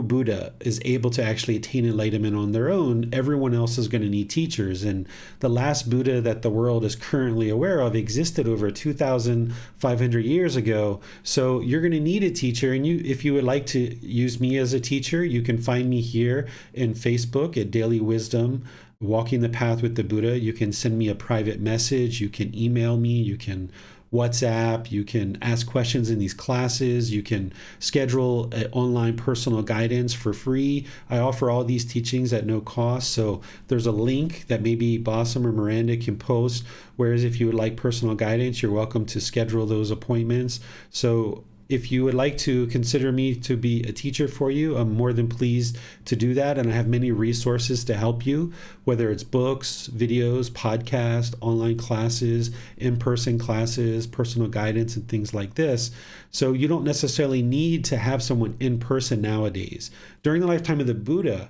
Buddha is able to actually attain enlightenment on their own. Everyone else is going to need teachers. And the last Buddha that the world is currently aware of existed over 2,500 years ago. So you're going to need a teacher. And if you would like to use me as a teacher, you can find me here in Facebook at Daily Wisdom, Walking the Path with the Buddha. You can send me a private message. You can email me. You can WhatsApp, you can ask questions in these classes, you can schedule online personal guidance for free. I offer all these teachings at no cost, so there's a link that maybe Blossom or Miranda can post, whereas if you would like personal guidance, you're welcome to schedule those appointments. So if you would like to consider me to be a teacher for you, I'm more than pleased to do that. And I have many resources to help you, whether it's books, videos, podcasts, online classes, in-person classes, personal guidance, and things like this. So you don't necessarily need to have someone in person nowadays. During the lifetime of the Buddha,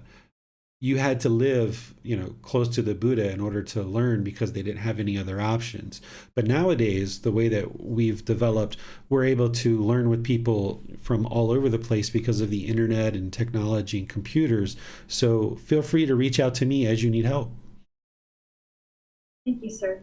you had to live, close to the Buddha in order to learn because they didn't have any other options. But nowadays, the way that we've developed, we're able to learn with people from all over the place because of the internet and technology and computers. So feel free to reach out to me as you need help. Thank you, sir.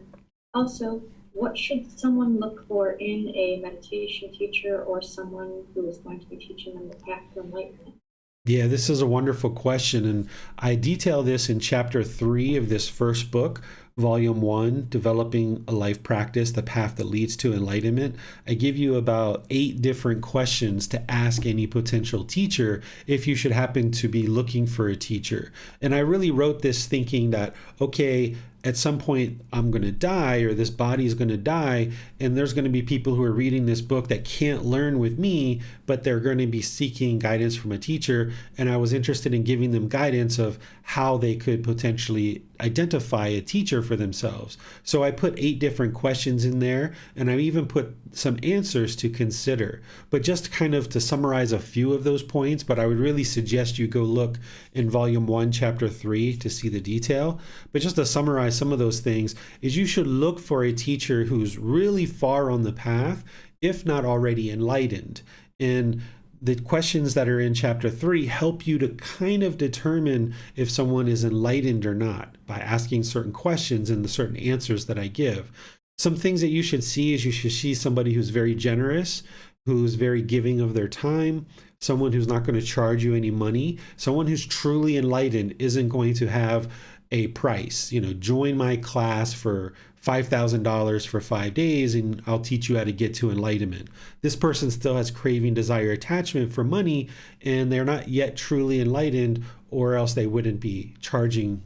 Also, what should someone look for in a meditation teacher or someone who is going to be teaching them the path to enlightenment? Yeah, this is a wonderful question. And I detail this in chapter 3 of this first book, volume 1, Developing a Life Practice, the Path that Leads to Enlightenment. I give you about 8 different questions to ask any potential teacher if you should happen to be looking for a teacher. And I really wrote this thinking that, okay, at some point I'm going to die, or this body is going to die, and there's going to be people who are reading this book that can't learn with me, but they're going to be seeking guidance from a teacher. And I was interested in giving them guidance of how they could potentially identify a teacher for themselves. So I put 8 different questions in there, and I even put some answers to consider. But just kind of to summarize a few of those points, but I would really suggest you go look in volume 1, chapter 3 to see the detail. But just to summarize some of those things is you should look for a teacher who's really far on the path, if not already enlightened. And the questions that are in chapter 3 help you to kind of determine if someone is enlightened or not by asking certain questions and the certain answers that I give. Some things that you should see is you should see somebody who's very generous, who's very giving of their time, someone who's not going to charge you any money. Someone who's truly enlightened isn't going to have a price. Join my class for $5,000 for 5 days and I'll teach you how to get to enlightenment. This person still has craving, desire, attachment for money, and they're not yet truly enlightened, or else they wouldn't be charging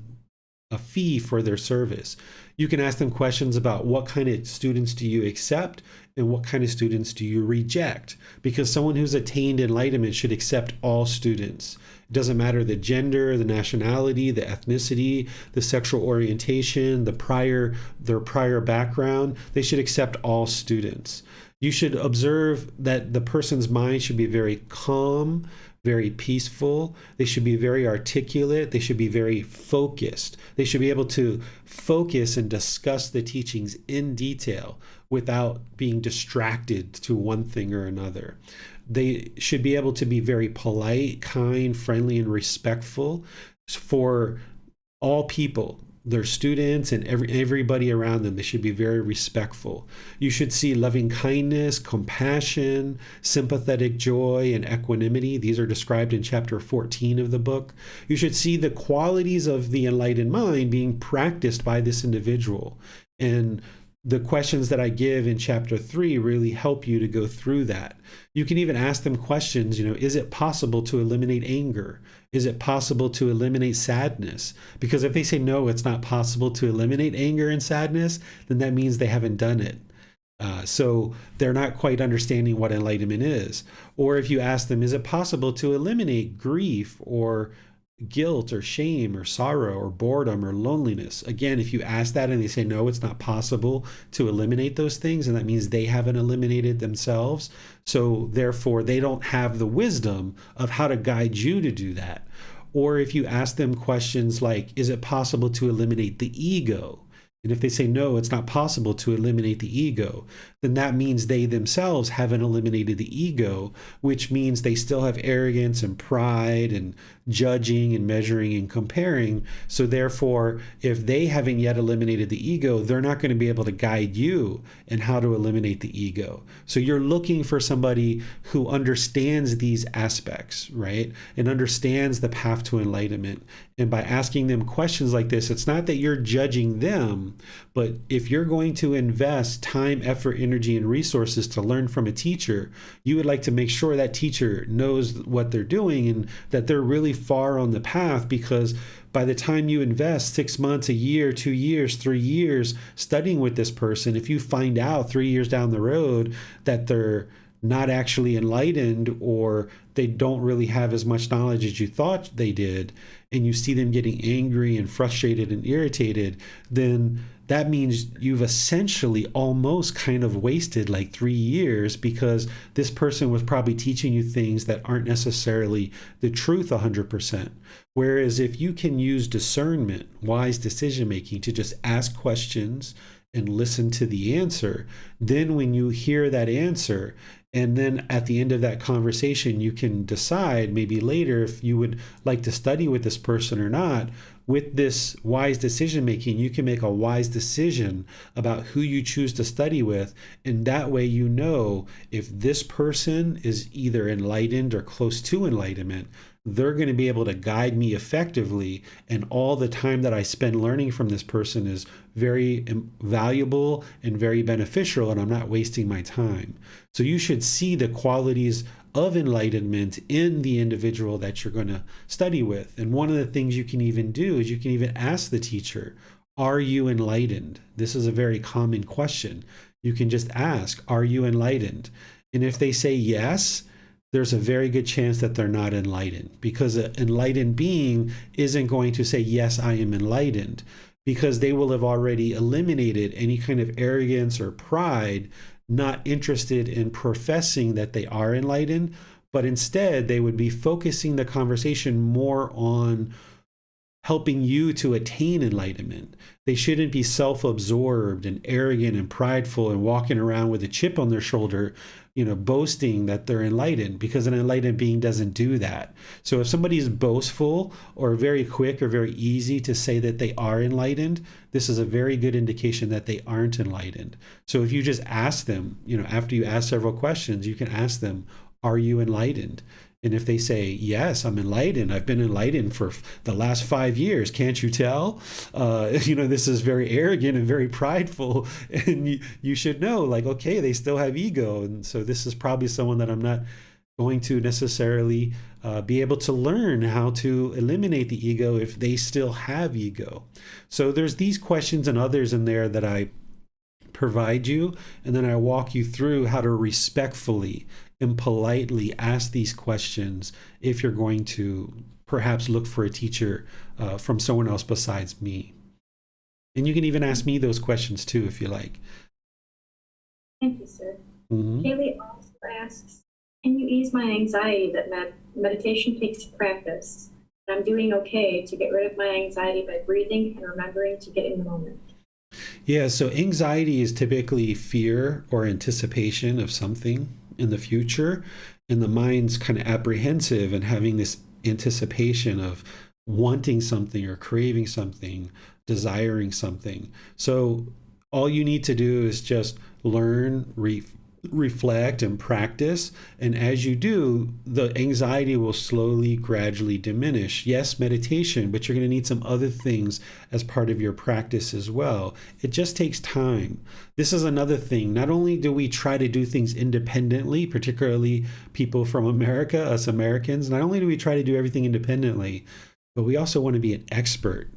a fee for their service. You can ask them questions about what kind of students do you accept and what kind of students do you reject, because someone who's attained enlightenment should accept all students. It doesn't matter the gender, the nationality, the ethnicity, the sexual orientation, their prior background. They should accept all students. You should observe that the person's mind should be very calm, very peaceful. They should be very articulate. They should be very focused. They should be able to focus and discuss the teachings in detail without being distracted to one thing or another. They should be able to be very polite, kind, friendly, and respectful for all people, their students and everybody around them. They should be very respectful. You should see loving kindness, compassion, sympathetic joy, and equanimity. These are described in chapter 14 of the book. You should see the qualities of the enlightened mind being practiced by this individual. And the questions that I give in chapter 3 really help you to go through that. You can even ask them questions, is it possible to eliminate anger? Is it possible to eliminate sadness? Because if they say no, it's not possible to eliminate anger and sadness, then that means they haven't done it. So they're not quite understanding what enlightenment is. Or if you ask them, is it possible to eliminate grief or guilt or shame or sorrow or boredom or loneliness? Again, if you ask that and they say no, it's not possible to eliminate those things, and that means they haven't eliminated themselves. So therefore, they don't have the wisdom of how to guide you to do that. Or if you ask them questions like, is it possible to eliminate the ego? And if they say no, it's not possible to eliminate the ego, then that means they themselves haven't eliminated the ego, which means they still have arrogance and pride and judging and measuring and comparing. So therefore, if they haven't yet eliminated the ego, they're not going to be able to guide you in how to eliminate the ego. So you're looking for somebody who understands these aspects, right? And understands the path to enlightenment. And by asking them questions like this, it's not that you're judging them, but if you're going to invest time, effort, energy, and resources to learn from a teacher, you would like to make sure that teacher knows what they're doing and that they're really far on the path, because by the time you invest 6 months, a year, 2 years, 3 years studying with this person, if you find out 3 years down the road that they're not actually enlightened, or they don't really have as much knowledge as you thought they did, and you see them getting angry and frustrated and irritated, then that means you've essentially almost kind of wasted like 3 years, because this person was probably teaching you things that aren't necessarily the truth 100%. Whereas if you can use discernment, wise decision making, to just ask questions and listen to the answer, then when you hear that answer, and then at the end of that conversation, you can decide maybe later if you would like to study with this person or not. With this wise decision making, you can make a wise decision about who you choose to study with. And that way, you know, if this person is either enlightened or close to enlightenment, they're going to be able to guide me effectively. And all the time that I spend learning from this person is very valuable and very beneficial, and I'm not wasting my time. So you should see the qualities of enlightenment in the individual that you're going to study with. And one of the things you can even do is you can even ask the teacher, are you enlightened? This is a very common question. You can just ask, are you enlightened? And if they say yes, there's a very good chance that they're not enlightened, because an enlightened being isn't going to say, yes, I am enlightened, because they will have already eliminated any kind of arrogance or pride, not interested in professing that they are enlightened, but instead they would be focusing the conversation more on helping you to attain enlightenment. They shouldn't be self-absorbed and arrogant and prideful and walking around with a chip on their shoulder, boasting that they're enlightened, because an enlightened being doesn't do that. So if somebody is boastful or very quick or very easy to say that they are enlightened, this is a very good indication that they aren't enlightened. So if you just ask them, after you ask several questions, you can ask them, are you enlightened? And if they say, yes, I'm enlightened, I've been enlightened for the last 5 years, can't you tell? This is very arrogant and very prideful. And you should know, like, okay, they still have ego. And so this is probably someone that I'm not going to necessarily be able to learn how to eliminate the ego if they still have ego. So there's these questions and others in there that I provide you, and then I walk you through how to respectfully and politely ask these questions if you're going to perhaps look for a teacher from someone else besides me. And you can even ask me those questions too if you like. Thank you, sir. Mm-hmm. Kaylee also asks, can you ease my anxiety that meditation takes practice? I'm doing okay to get rid of my anxiety by breathing and remembering to get in the moment. Yeah, so anxiety is typically fear or anticipation of something in the future, and the mind's kind of apprehensive and having this anticipation of wanting something or craving something, desiring something. So all you need to do is just learn, reflect, and practice. And as you do, the anxiety will slowly, gradually diminish. Yes, meditation, but you're going to need some other things as part of your practice as well. It just takes time. This is another thing. Not only do we try to do things independently, particularly people from America, us Americans, not only do we try to do everything independently, but we also want to be an expert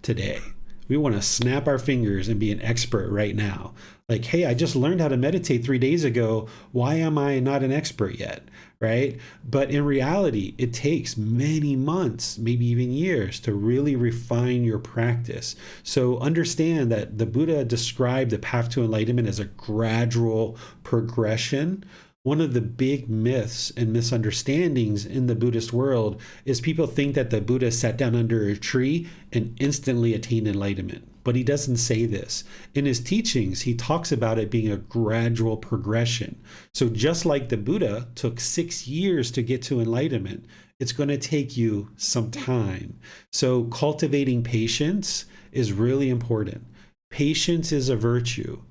today. We want to snap our fingers and be an expert right now. Like, hey, I just learned how to meditate 3 days ago. Why am I not an expert yet? Right? But in reality, it takes many months, maybe even years, to really refine your practice. So understand that the Buddha described the path to enlightenment as a gradual progression. One of the big myths and misunderstandings in the Buddhist world is people think that the Buddha sat down under a tree and instantly attained enlightenment. But he doesn't say this. In his teachings, he talks about it being a gradual progression. So just like the Buddha took 6 years to get to enlightenment, it's going to take you some time. So cultivating patience is really important. Patience is a virtue.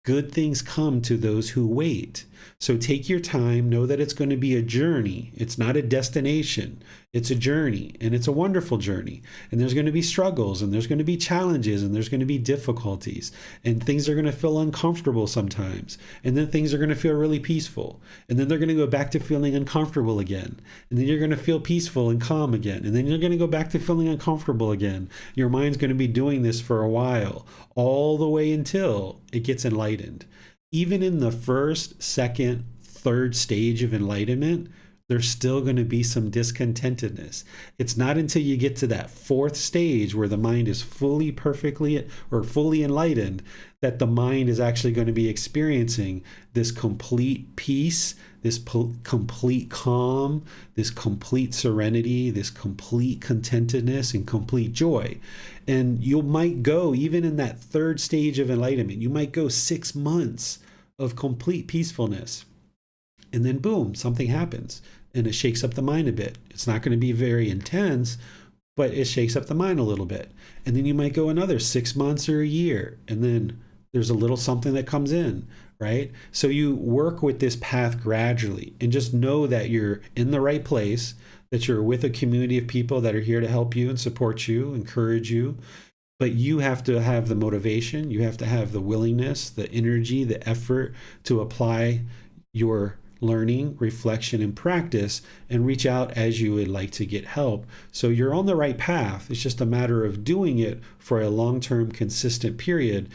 Good things come to those who wait. So take your time, know that it's going to be a journey. It's not a destination. It's a journey, and it's a wonderful journey. And there's going to be struggles, and there's going to be challenges, and there's going to be difficulties, and things are going to feel uncomfortable sometimes. And then things are going to feel really peaceful. And then they're going to go back to feeling uncomfortable again. And then you're going to feel peaceful and calm again. And then you're going to go back to feeling uncomfortable again. Your mind's going to be doing this for a while, all the way until it gets enlightened. Even in the first, second, third stage of enlightenment, there's still going to be some discontentedness. It's not until you get to that fourth stage where the mind is fully enlightened that the mind is actually going to be experiencing this complete peace, this complete calm, this complete serenity, this complete contentedness and complete joy. And you might go, even in that third stage of enlightenment, you might go 6 months of complete peacefulness. And then boom, something happens and it shakes up the mind a bit. It's not going to be very intense, but it shakes up the mind a little bit. And then you might go another 6 months or a year, and then there's a little something that comes in, right? So you work with this path gradually, and just know that you're in the right place, that you're with a community of people that are here to help you and support you, encourage you. But you have to have the motivation, you have to have the willingness, the energy, the effort to apply your learning, reflection, and practice, and reach out as you would like to get help. So you're on the right path. It's just a matter of doing it for a long-term, consistent period.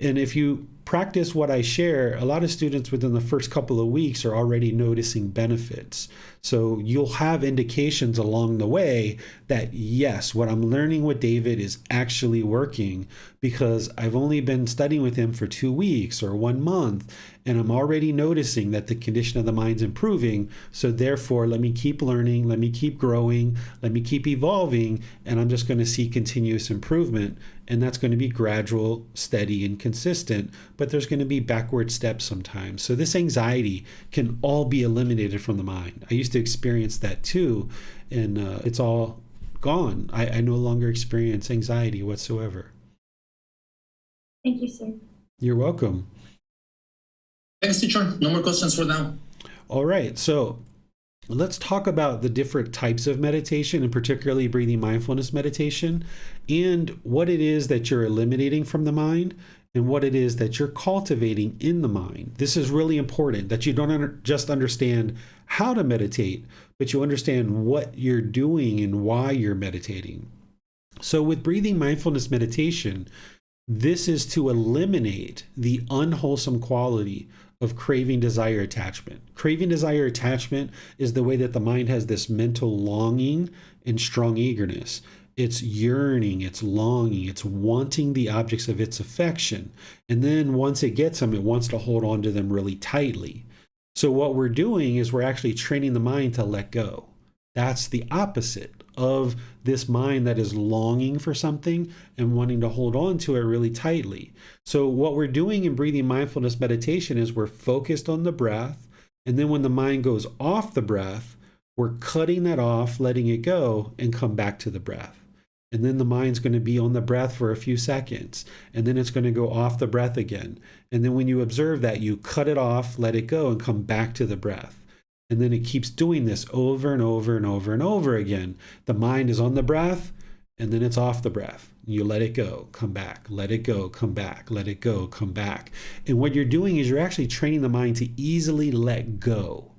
And if you practice what I share, a lot of students within the first couple of weeks are already noticing benefits. So you'll have indications along the way that, yes, what I'm learning with David is actually working, because I've only been studying with him for 2 weeks or 1 month, and I'm already noticing that the condition of the mind's improving. So therefore, let me keep learning, let me keep growing, let me keep evolving, and I'm just going to see continuous improvement. And that's going to be gradual, steady, and consistent. but there's going to be backward steps sometimes. So this anxiety can all be eliminated from the mind. I used to experience that too, and it's all gone. I no longer experience anxiety whatsoever. Thank you, sir. You're welcome. Thanks, teacher. No more questions for now. All right, so let's talk about the different types of meditation, and particularly breathing mindfulness meditation, and what it is that you're eliminating from the mind and what it is that you're cultivating in the mind. This is really important, that you don't just understand how to meditate, but you understand what you're doing and why you're meditating. So with breathing mindfulness meditation, this is to eliminate the unwholesome quality of craving, desire, attachment. Craving, desire, attachment is the way that the mind has this mental longing and strong eagerness. It's yearning, it's longing, it's wanting the objects of its affection. And then once it gets them, it wants to hold on to them really tightly. So what we're doing is we're actually training the mind to let go. That's the opposite of this mind that is longing for something and wanting to hold on to it really tightly. So what we're doing in breathing mindfulness meditation is we're focused on the breath. And then when the mind goes off the breath, we're cutting that off, letting it go, and come back to the breath. And then the mind's going to be on the breath for a few seconds. And then it's going to go off the breath again. And then when you observe that, you cut it off, let it go, and come back to the breath. And then it keeps doing this over and over and over and over again. The mind is on the breath, and then it's off the breath. You let it go, come back, let it go, come back, let it go, come back. And what you're doing is you're actually training the mind to easily let go.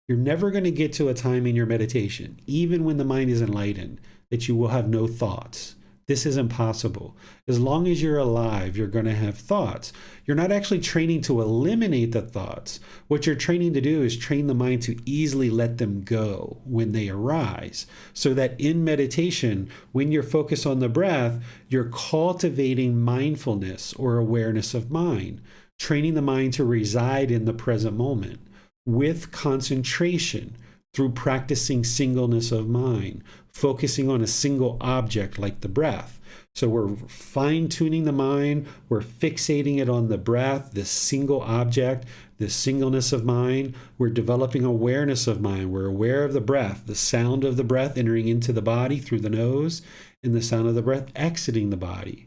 You're never going to get to a time in your meditation, even when the mind is enlightened, that you will have no thoughts. This is impossible. As long as you're alive, you're going to have thoughts. You're not actually training to eliminate the thoughts. What you're training to do is train the mind to easily let them go when they arise. So that in meditation, when you're focused on the breath, you're cultivating mindfulness or awareness of mind, training the mind to reside in the present moment with concentration through practicing singleness of mind, focusing on a single object like the breath. So we're fine-tuning the mind, we're fixating it on the breath, this single object, this singleness of mind. We're developing awareness of mind. We're aware of the breath, the sound of the breath entering into the body through the nose, and the sound of the breath exiting the body,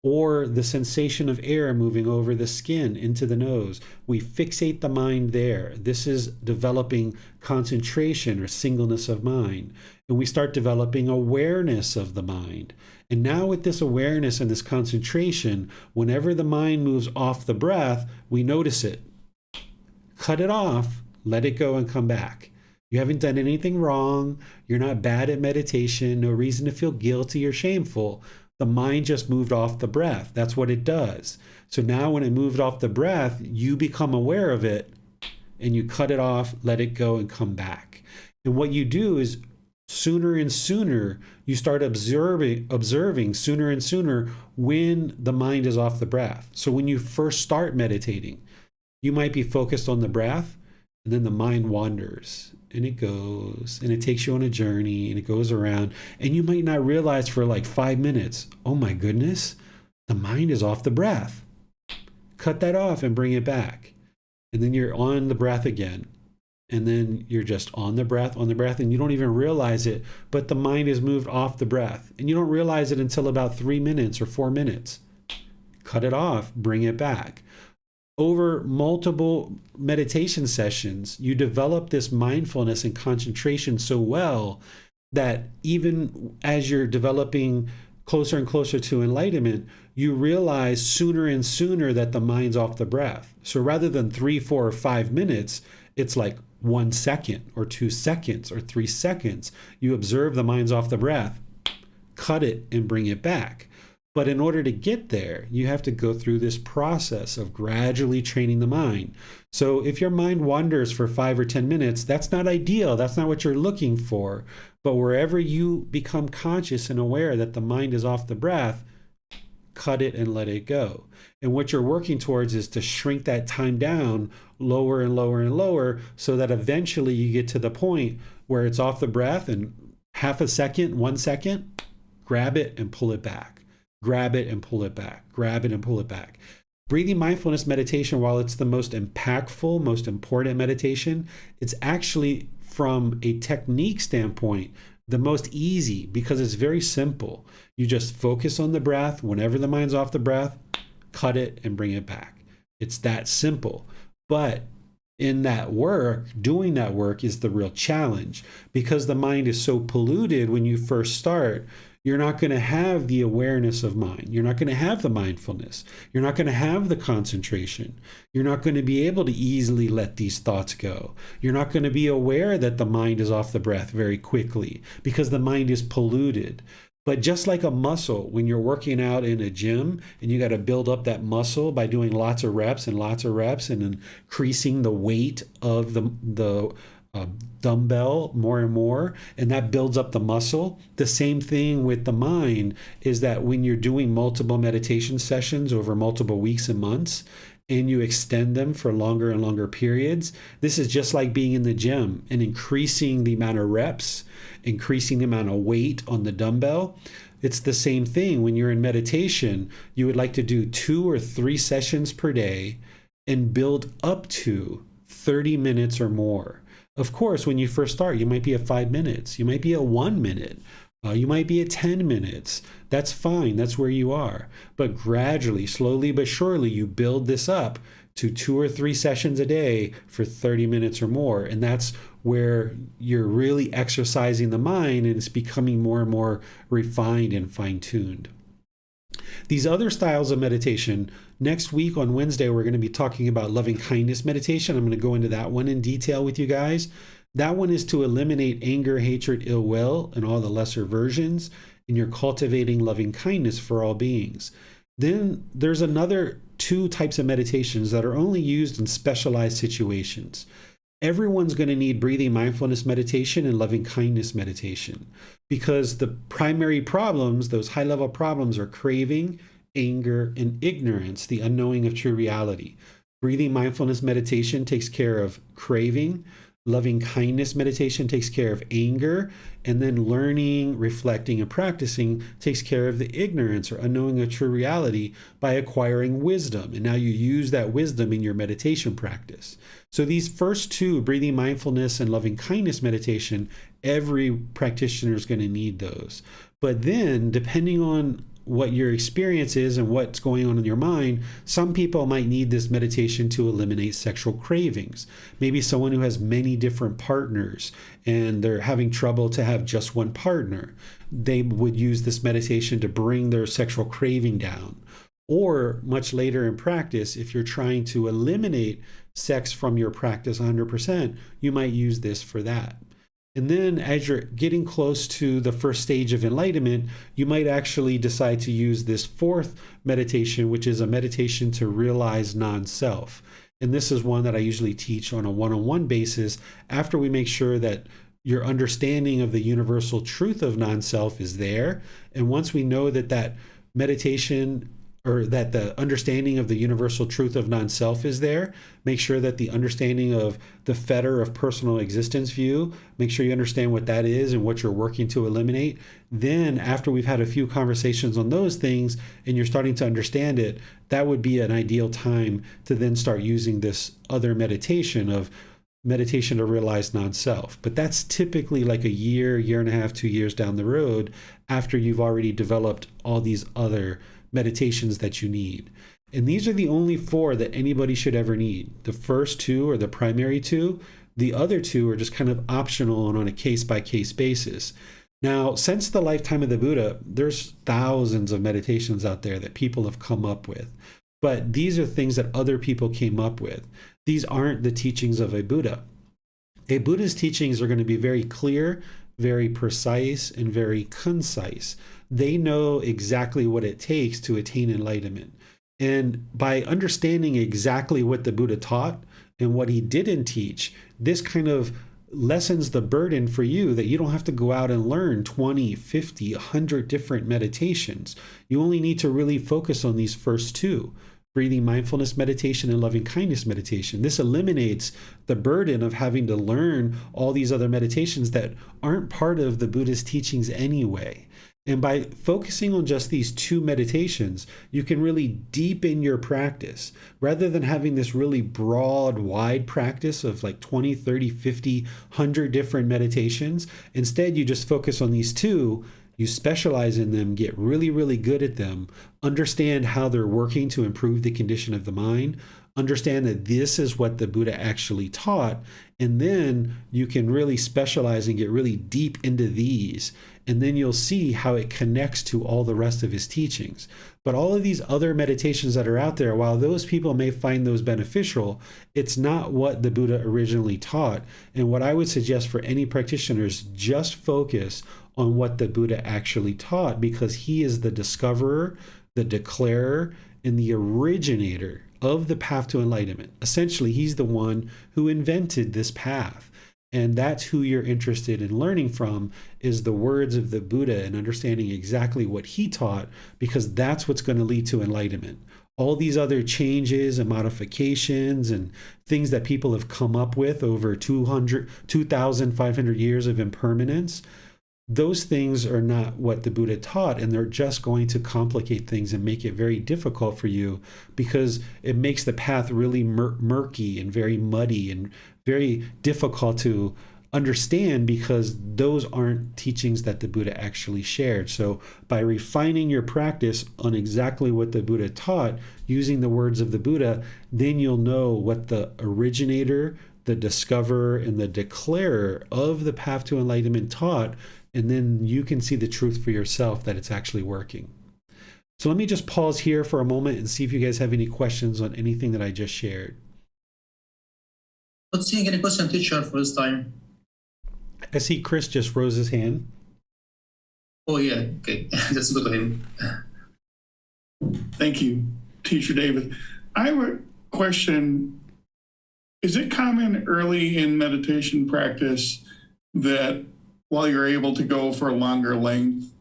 or the sensation of air moving over the skin into the nose. We fixate the mind there. This is developing concentration or singleness of mind. And we start developing awareness of the mind. And now with this awareness and this concentration, whenever the mind moves off the breath, we notice it. Cut it off, let it go, and come back. You haven't done anything wrong. You're not bad at meditation. No reason to feel guilty or shameful. The mind just moved off the breath. That's what it does. So now when it moved off the breath, you become aware of it and you cut it off, let it go, and come back. And what you do is sooner and sooner, you start observing sooner and sooner when the mind is off the breath. So when you first start meditating, you might be focused on the breath, and then the mind wanders. And it goes, and it takes you on a journey, and it goes around, and you might not realize for like 5 minutes, oh my goodness, the mind is off the breath. Cut that off and bring it back. And then you're on the breath again. And then you're just on the breath, and you don't even realize it, but the mind has moved off the breath. And you don't realize it until about 3 minutes or 4 minutes. Cut it off, bring it back. Over multiple meditation sessions, you develop this mindfulness and concentration so well that even as you're developing closer and closer to enlightenment, you realize sooner and sooner that the mind's off the breath. So rather than 3, 4, or 5 minutes, it's like 1 second or 2 seconds or 3 seconds. You observe the mind's off the breath, cut it, and bring it back. But in order to get there, you have to go through this process of gradually training the mind. So if your mind wanders for 5 or 10 minutes, that's not ideal. That's not what you're looking for. But wherever you become conscious and aware that the mind is off the breath, cut it and let it go. And what you're working towards is to shrink that time down lower and lower and lower, so that eventually you get to the point where it's off the breath, and half a second, 1 second, grab it and pull it back. Grab it and pull it back. Grab it and pull it back. Breathing mindfulness meditation, while it's the most impactful, most important meditation, it's actually, from a technique standpoint, the most easy because it's very simple. You just focus on the breath. Whenever the mind's off the breath, cut it and bring it back. It's that simple. But in that work, doing that work is the real challenge, because the mind is so polluted when you first start. You're not going to have the awareness of mind. You're not going to have the mindfulness. You're not going to have the concentration. You're not going to be able to easily let these thoughts go. You're not going to be aware that the mind is off the breath very quickly because the mind is polluted. But just like a muscle, when you're working out in a gym and you got to build up that muscle by doing lots of reps and increasing the weight of the dumbbell more and more, and that builds up the muscle. The same thing with the mind is that when you're doing multiple meditation sessions over multiple weeks and months, and you extend them for longer and longer periods, this is just like being in the gym and increasing the amount of reps, increasing the amount of weight on the dumbbell. It's the same thing when you're in meditation. You would like to do 2 or 3 sessions per day and build up to 30 minutes or more. Of course, when you first start, you might be at 5 minutes. You might be at 1 minute. You might be at 10 minutes. That's fine. That's where you are. But gradually, slowly but surely, you build this up to 2 or 3 sessions a day for 30 minutes or more. And that's where you're really exercising the mind, and it's becoming more and more refined and fine-tuned. These other styles of meditation, next week on Wednesday, we're going to be talking about loving kindness meditation. I'm going to go into that one in detail with you guys. That one is to eliminate anger, hatred, ill will, and all the lesser versions, and you're cultivating loving kindness for all beings. Then there's another 2 types of meditations that are only used in specialized situations. Everyone's going to need breathing mindfulness meditation and loving kindness meditation, because the primary problems, those high-level problems, are craving, anger, and ignorance, the unknowing of true reality. Breathing mindfulness meditation takes care of craving. Loving kindness meditation takes care of anger, and then learning, reflecting, and practicing takes care of the ignorance or unknowing of true reality by acquiring wisdom. And now you use that wisdom in your meditation practice. So these first 2, breathing mindfulness and loving kindness meditation, every practitioner is going to need those. But then, depending on what your experience is and what's going on in your mind, some people might need this meditation to eliminate sexual cravings. Maybe someone who has many different partners and they're having trouble to have just one partner. They would use this meditation to bring their sexual craving down. Or much later in practice, if you're trying to eliminate sex from your practice 100%, you might use this for that. And then as you're getting close to the first stage of enlightenment, you might actually decide to use this 4th meditation, which is a meditation to realize non-self. And this is one that I usually teach on a one-on-one basis after we make sure that your understanding of the universal truth of non-self is there. And once we know that that meditation, or that the understanding of the universal truth of non-self is there, make sure that the understanding of the fetter of personal existence view, make sure you understand what that is and what you're working to eliminate. Then after we've had a few conversations on those things and you're starting to understand it, that would be an ideal time to then start using this other meditation to realize non-self. But that's typically like a year, year and a half, 2 years down the road after you've already developed all these other meditations that you need. And these are the only 4 that anybody should ever need. The first 2 are the primary 2. The other 2 are just kind of optional and on a case-by-case basis. Now, since the lifetime of the Buddha, there's thousands of meditations out there that people have come up with. But these are things that other people came up with. These aren't the teachings of a Buddha. A Buddha's teachings are going to be very clear, very precise, and very concise. They know exactly what it takes to attain enlightenment. And by understanding exactly what the Buddha taught and what he didn't teach, this kind of lessens the burden for you that you don't have to go out and learn 20, 50, 100 different meditations. You only need to really focus on these first 2. Breathing mindfulness meditation and loving kindness meditation. This eliminates the burden of having to learn all these other meditations that aren't part of the Buddhist teachings anyway. And by focusing on just these two meditations, you can really deepen your practice rather than having this really broad, wide practice of like 20, 30, 50, 100 different meditations. Instead, you just focus on these two. You specialize in them, get really, really good at them, understand how they're working to improve the condition of the mind, understand that this is what the Buddha actually taught, and then you can really specialize and get really deep into these. And then you'll see how it connects to all the rest of his teachings. But all of these other meditations that are out there, while those people may find those beneficial, it's not what the Buddha originally taught. And what I would suggest for any practitioners, just focus on what the Buddha actually taught, because he is the discoverer, the declarer, and the originator of the path to enlightenment. Essentially, he's the one who invented this path. And that's who you're interested in learning from, is the words of the Buddha and understanding exactly what he taught, because that's what's going to lead to enlightenment. All these other changes and modifications and things that people have come up with over 2,500 years of impermanence, those things are not what the Buddha taught, and they're just going to complicate things and make it very difficult for you, because it makes the path really murky and very muddy and very difficult to understand, because those aren't teachings that the Buddha actually shared. So by refining your practice on exactly what the Buddha taught, using the words of the Buddha, then you'll know what the originator, the discoverer, and the declarer of the path to enlightenment taught. And then you can see the truth for yourself that it's actually working. So let me just pause here for a moment and see if you guys have any questions on anything that I just shared. Not seeing any question, teacher, for this time. I see Chris just rose his hand. Oh, yeah. Okay. Let's go to him. Thank you, Teacher David. I have a question. Is it common early in meditation practice that while you're able to go for a longer length,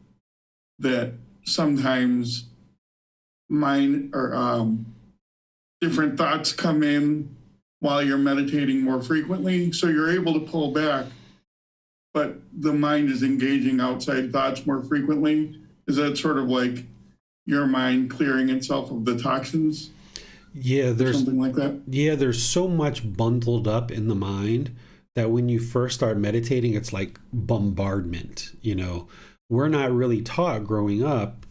that sometimes mind or different thoughts come in while you're meditating more frequently? So you're able to pull back, but the mind is engaging outside thoughts more frequently? Is that sort of like your mind clearing itself of the toxins? Yeah, there's something like that. Yeah, there's so much bundled up in the mind that when you first start meditating, it's like bombardment. You know, we're not really taught growing up,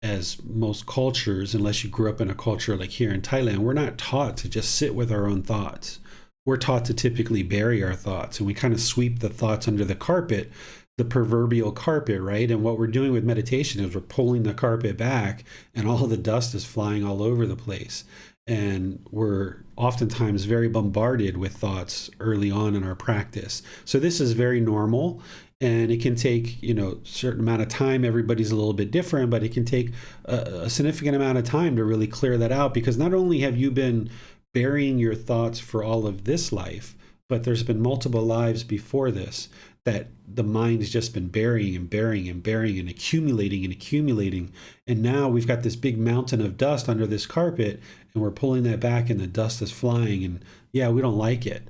as most cultures, unless you grew up in a culture like here in Thailand, we're not taught to just sit with our own thoughts. We're taught to typically bury our thoughts, and we kind of sweep the thoughts under the carpet, the proverbial carpet, right? And what we're doing with meditation is we're pulling the carpet back, and all the dust is flying all over the place. And we're oftentimes very bombarded with thoughts early on in our practice. So this is very normal, and it can take, a certain amount of time. Everybody's a little bit different, but it can take a significant amount of time to really clear that out, because not only have you been burying your thoughts for all of this life, but there's been multiple lives before this that the mind has just been burying and burying and burying and accumulating and accumulating. And now we've got this big mountain of dust under this carpet, and we're pulling that back, and the dust is flying, and yeah, we don't like it.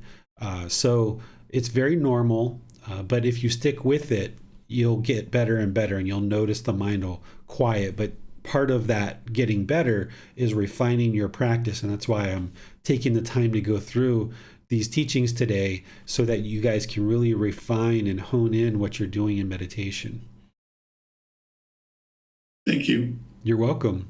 So it's very normal, but if you stick with it, you'll get better and better, and you'll notice the mind will quiet. But part of that getting better is refining your practice, and that's why I'm taking the time to go through these teachings today, so that you guys can really refine and hone in what you're doing in meditation. Thank you. You're welcome.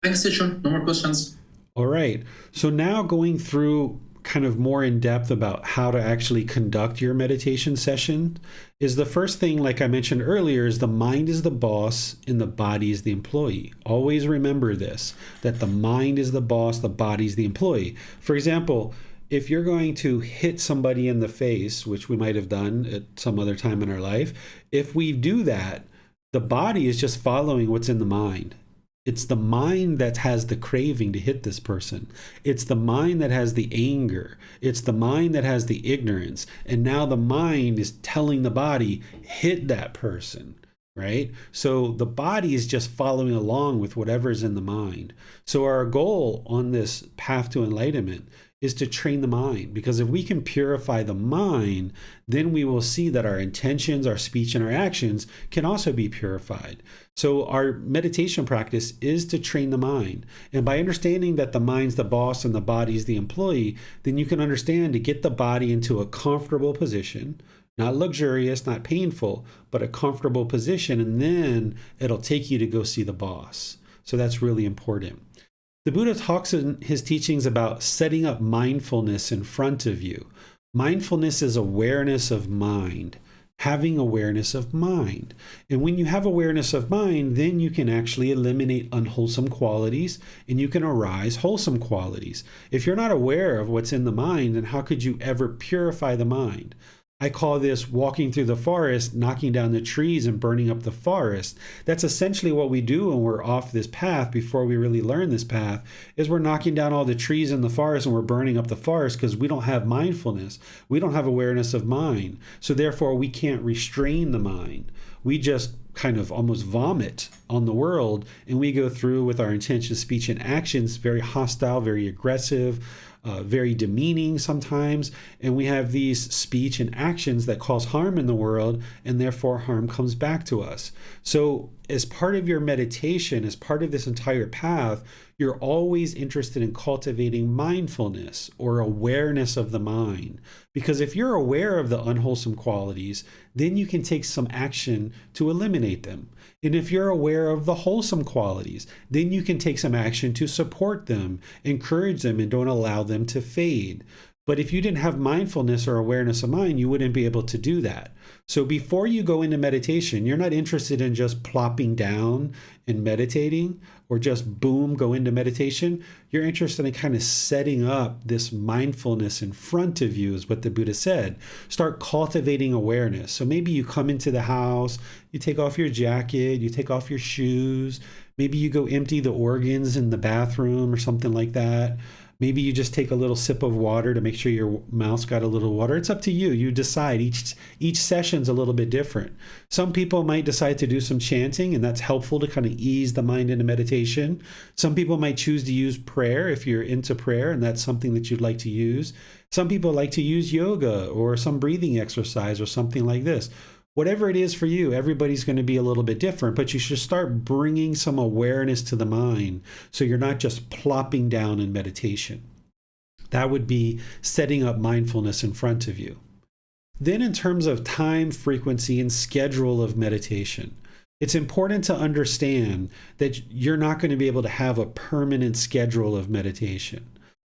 Thanks, teacher. No more questions. All right. So now going through kind of more in depth about how to actually conduct your meditation session is the first thing, like I mentioned earlier, is the mind is the boss and the body is the employee. Always remember this, that the mind is the boss, the body is the employee. For example, if you're going to hit somebody in the face, which we might have done at some other time in our life, if we do that, the body is just following what's in the mind. It's the mind that has the craving to hit this person. It's the mind that has the anger. It's the mind that has the ignorance. And now the mind is telling the body, hit that person, right? So the body is just following along with whatever's in the mind. So our goal on this path to enlightenment is to train the mind. Because if we can purify the mind, then we will see that our intentions, our speech, and our actions can also be purified. So our meditation practice is to train the mind. And by understanding that the mind's the boss and the body's the employee, then you can understand to get the body into a comfortable position, not luxurious, not painful, but a comfortable position, and then it'll take you to go see the boss. So that's really important. The Buddha talks in his teachings about setting up mindfulness in front of you. Mindfulness is awareness of mind, having awareness of mind. And when you have awareness of mind, then you can actually eliminate unwholesome qualities and you can arise wholesome qualities. If you're not aware of what's in the mind, then how could you ever purify the mind? I call this walking through the forest, knocking down the trees and burning up the forest. That's essentially what we do when we're off this path before we really learn this path, is we're knocking down all the trees in the forest and we're burning up the forest because we don't have mindfulness. We don't have awareness of mind. So therefore we can't restrain the mind. We just kind of almost vomit on the world and we go through with our intentions, speech, and actions, very hostile, very aggressive, very demeaning sometimes, and we have these speech and actions that cause harm in the world, and therefore harm comes back to us. So as part of your meditation, as part of this entire path, you're always interested in cultivating mindfulness or awareness of the mind. Because if you're aware of the unwholesome qualities, then you can take some action to eliminate them. And if you're aware of the wholesome qualities, then you can take some action to support them, encourage them, and don't allow them to fade. But if you didn't have mindfulness or awareness of mind, you wouldn't be able to do that. So before you go into meditation, you're not interested in just plopping down and meditating or just boom, go into meditation. You're interested in kind of setting up this mindfulness in front of you, is what the Buddha said. Start cultivating awareness. So maybe you come into the house, you take off your jacket, you take off your shoes, maybe you go empty the organs in the bathroom or something like that. Maybe you just take a little sip of water to make sure your mouth's got a little water. It's up to you. You decide. Each session's a little bit different. Some people might decide to do some chanting, and that's helpful to kind of ease the mind into meditation. Some people might choose to use prayer if you're into prayer, and that's something that you'd like to use. Some people like to use yoga or some breathing exercise or something like this. Whatever it is for you, everybody's going to be a little bit different, but you should start bringing some awareness to the mind so you're not just plopping down in meditation. That would be setting up mindfulness in front of you. Then in terms of time, frequency, and schedule of meditation, it's important to understand that you're not going to be able to have a permanent schedule of meditation.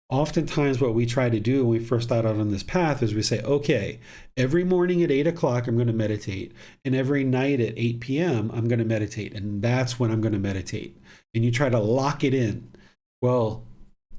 Oftentimes what we try to do when we first start out on this path is we say, okay, every morning at 8 o'clock, I'm going to meditate. And every night at 8 p.m., I'm going to meditate. And that's when I'm going to meditate. And you try to lock it in. Well,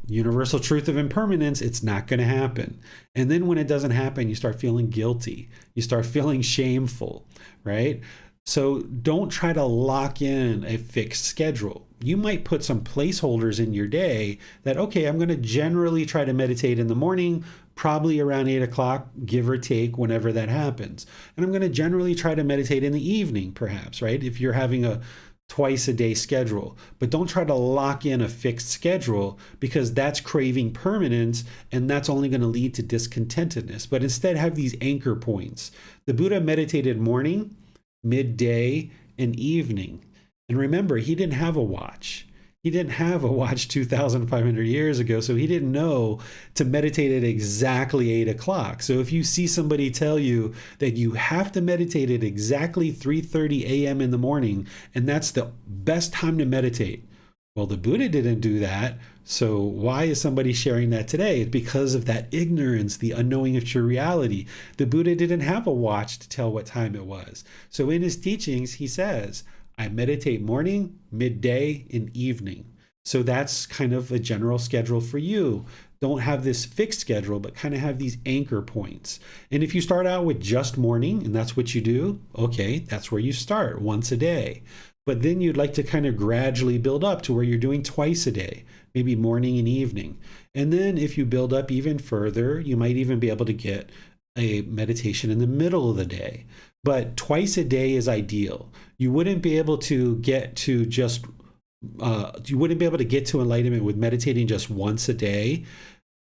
universal truth of impermanence, it's not going to happen. And then when it doesn't happen, you start feeling guilty. You start feeling shameful, right? So don't try to lock in a fixed schedule. You might put some placeholders in your day that, okay, I'm going to generally try to meditate in the morning, probably around 8 o'clock, give or take, whenever that happens. And I'm going to generally try to meditate in the evening, perhaps, right? If you're having a twice a day schedule. But don't try to lock in a fixed schedule, because that's craving permanence, and that's only going to lead to discontentedness. But instead have these anchor points. The Buddha meditated morning, midday, and evening. And remember, he didn't have a watch. He didn't have a watch 2,500 years ago, so he didn't know to meditate at exactly 8 o'clock. So if you see somebody tell you that you have to meditate at exactly 3:30 a.m. in the morning, and that's the best time to meditate, well, the Buddha didn't do that. So why is somebody sharing that today? It's because of that ignorance, the unknowing of true reality. The Buddha didn't have a watch to tell what time it was. So in his teachings, he says, I meditate morning, midday, and evening. So that's kind of a general schedule for you. Don't have this fixed schedule, but kind of have these anchor points. And if you start out with just morning, and that's what you do, okay, that's where you start, once a day. But then you'd like to kind of gradually build up to where you're doing twice a day, maybe morning and evening. And then if you build up even further, you might even be able to get a meditation in the middle of the day. But twice a day is ideal. You wouldn't be able to get to enlightenment with meditating just once a day.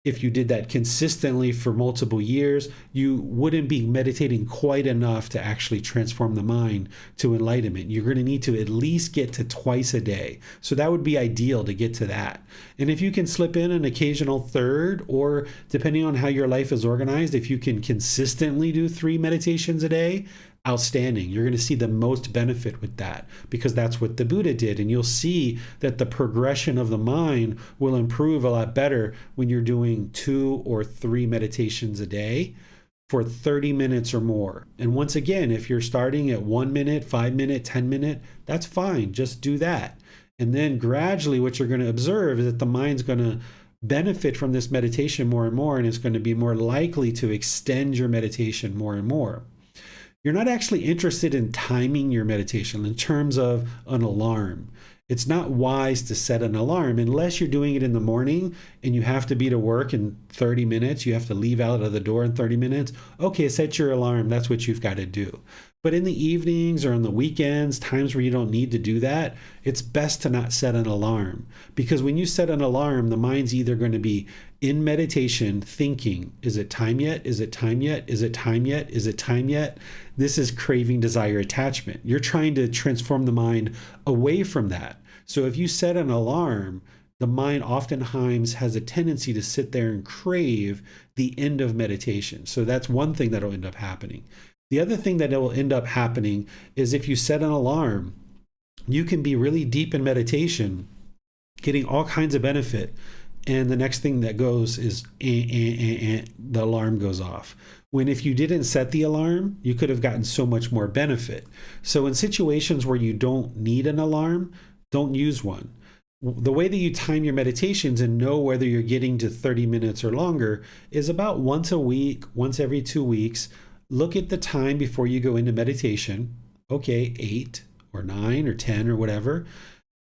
If you did that consistently for multiple years, you wouldn't be meditating quite enough to actually transform the mind to enlightenment. You're going to need to at least get to twice a day. So that would be ideal to get to that. And if you can slip in an occasional third, or depending on how your life is organized, if you can consistently do 3 meditations a day, outstanding. You're going to see the most benefit with that, because that's what the Buddha did. And you'll see that the progression of the mind will improve a lot better when you're doing 2 or 3 meditations a day for 30 minutes or more. And once again, if you're starting at 1 minute, 5 minute, 10 minute, that's fine. Just do that. And then gradually what you're going to observe is that the mind's going to benefit from this meditation more and more, and it's going to be more likely to extend your meditation more and more. You're not actually interested in timing your meditation in terms of an alarm. It's not wise to set an alarm unless you're doing it in the morning and you have to be to work in 30 minutes. You have to leave out of the door in 30 minutes. Okay, set your alarm. That's what you've got to do. But in the evenings or on the weekends, times where you don't need to do that, it's best to not set an alarm. Because when you set an alarm, the mind's either going to be in meditation thinking, is it time yet? Is it time yet? Is it time yet? Is it time yet? This is craving, desire, attachment. You're trying to transform the mind away from that. So if you set an alarm, the mind oftentimes has a tendency to sit there and crave the end of meditation. So that's one thing that will end up happening. The other thing that will end up happening is if you set an alarm, you can be really deep in meditation, getting all kinds of benefit. And the next thing that goes is the alarm goes off. When if you didn't set the alarm, you could have gotten so much more benefit. So in situations where you don't need an alarm, don't use one. The way that you time your meditations and know whether you're getting to 30 minutes or longer is about once a week, once every 2 weeks. Look at the time before you go into meditation. Okay, 8 or 9 or 10 or whatever.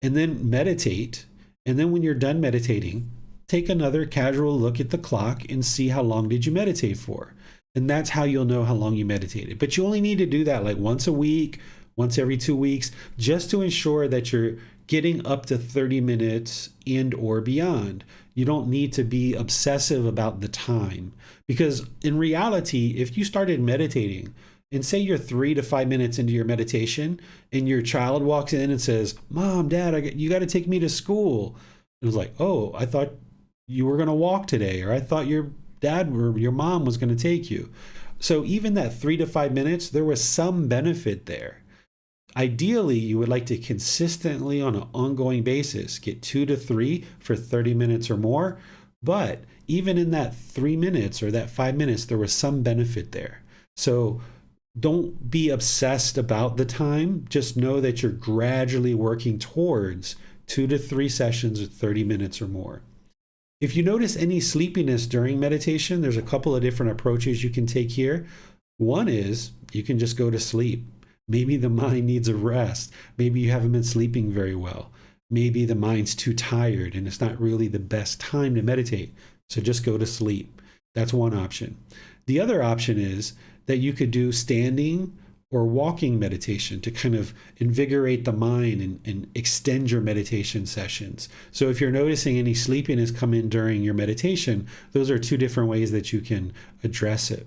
And then meditate. And then when you're done meditating, take another casual look at the clock and see how long did you meditate for. And that's how you'll know how long you meditated. But you only need to do that like once a week, once every 2 weeks, just to ensure that you're getting up to 30 minutes and or beyond. You don't need to be obsessive about the time, because in reality, if you started meditating and say you're 3 to 5 minutes into your meditation and your child walks in and says, "Mom, Dad, you got to take me to school." It was like, "Oh, I thought you were going to walk today," or "I thought your dad or your mom was going to take you." So even that 3 to 5 minutes, there was some benefit there. Ideally, you would like to consistently on an ongoing basis get 2 to 3 for 30 minutes or more. But even in that 3 minutes or that 5 minutes, there was some benefit there. So don't be obsessed about the time. Just know that you're gradually working towards 2 to 3 sessions of 30 minutes or more. If you notice any sleepiness during meditation, there's a couple of different approaches you can take here. One is you can just go to sleep. Maybe the mind needs a rest. Maybe you haven't been sleeping very well. Maybe the mind's too tired and it's not really the best time to meditate. So just go to sleep. That's one option. The other option is that you could do standing or walking meditation to kind of invigorate the mind and extend your meditation sessions. So if you're noticing any sleepiness come in during your meditation, those are 2 different ways that you can address it.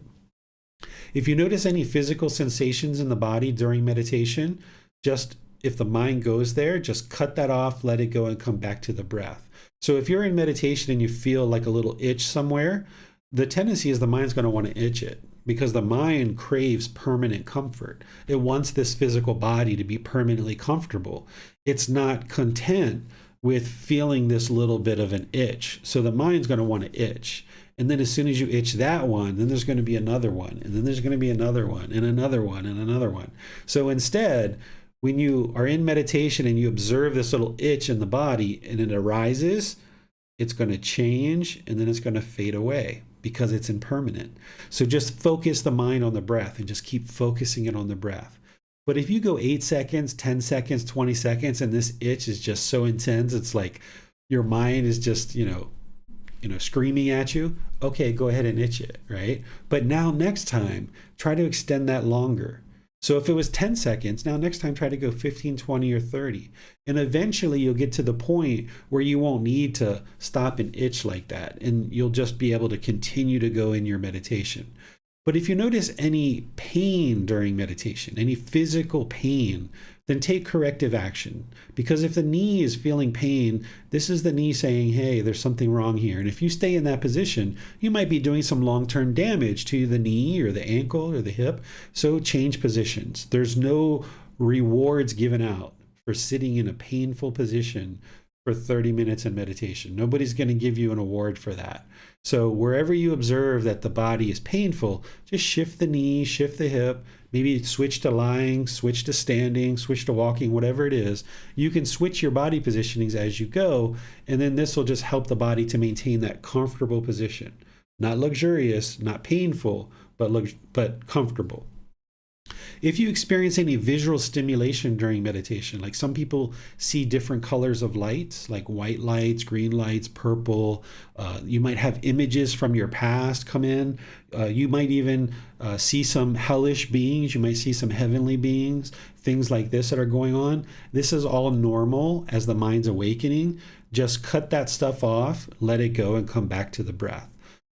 If you notice any physical sensations in the body during meditation, just if the mind goes there, just cut that off, let it go, and come back to the breath. So if you're in meditation and you feel like a little itch somewhere, the tendency is the mind's going to want to itch it, because the mind craves permanent comfort. It wants this physical body to be permanently comfortable. It's not content with feeling this little bit of an itch. So the mind's going to want to itch. And then as soon as you itch that one, then there's going to be another one. And then there's going to be another one and another one and another one. So instead, when you are in meditation and you observe this little itch in the body and it arises, it's going to change and then it's going to fade away because it's impermanent. So just focus the mind on the breath and just keep focusing it on the breath. But if you go 8 seconds, 10 seconds, 20 seconds, and this itch is just so intense, it's like your mind is just, screaming at you, okay, go ahead and itch it, right? But now next time, try to extend that longer. So if it was 10 seconds, now next time try to go 15, 20, or 30. And eventually you'll get to the point where you won't need to stop and itch like that. And you'll just be able to continue to go in your meditation. But if you notice any pain during meditation, any physical pain, then take corrective action. Because if the knee is feeling pain, this is the knee saying, hey, there's something wrong here. And if you stay in that position, you might be doing some long-term damage to the knee or the ankle or the hip. So change positions. There's no rewards given out for sitting in a painful position for 30 minutes in meditation. Nobody's going to give you an award for that. So wherever you observe that the body is painful, just shift the knee, shift the hip, maybe switch to lying, switch to standing, switch to walking, whatever it is. You can switch your body positionings as you go, and then this will just help the body to maintain that comfortable position. Not luxurious, not painful, but comfortable. If you experience any visual stimulation during meditation, like some people see different colors of lights, like white lights, green lights, purple, you might have images from your past come in. You might even see some hellish beings. You might see some heavenly beings, things like this that are going on. This is all normal as the mind's awakening. Just cut that stuff off, let it go, and come back to the breath.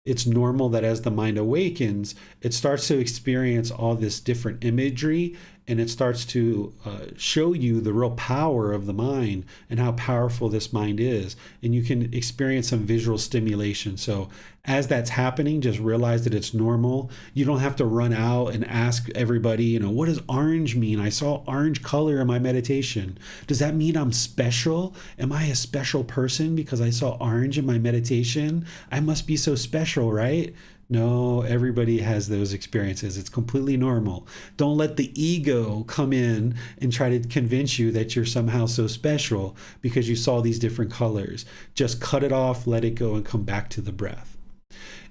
It's normal that as the mind awakens, it starts to experience all this different imagery, and it starts to show you the real power of the mind and how powerful this mind is. And you can experience some visual stimulation. So as that's happening, just realize that it's normal. You don't have to run out and ask everybody, what does orange mean? I saw orange color in my meditation. Does that mean I'm special? Am I a special person because I saw orange in my meditation? I must be so special, right? No, everybody has those experiences. It's completely normal. Don't let the ego come in and try to convince you that you're somehow so special because you saw these different colors. Just cut it off, let it go, and come back to the breath.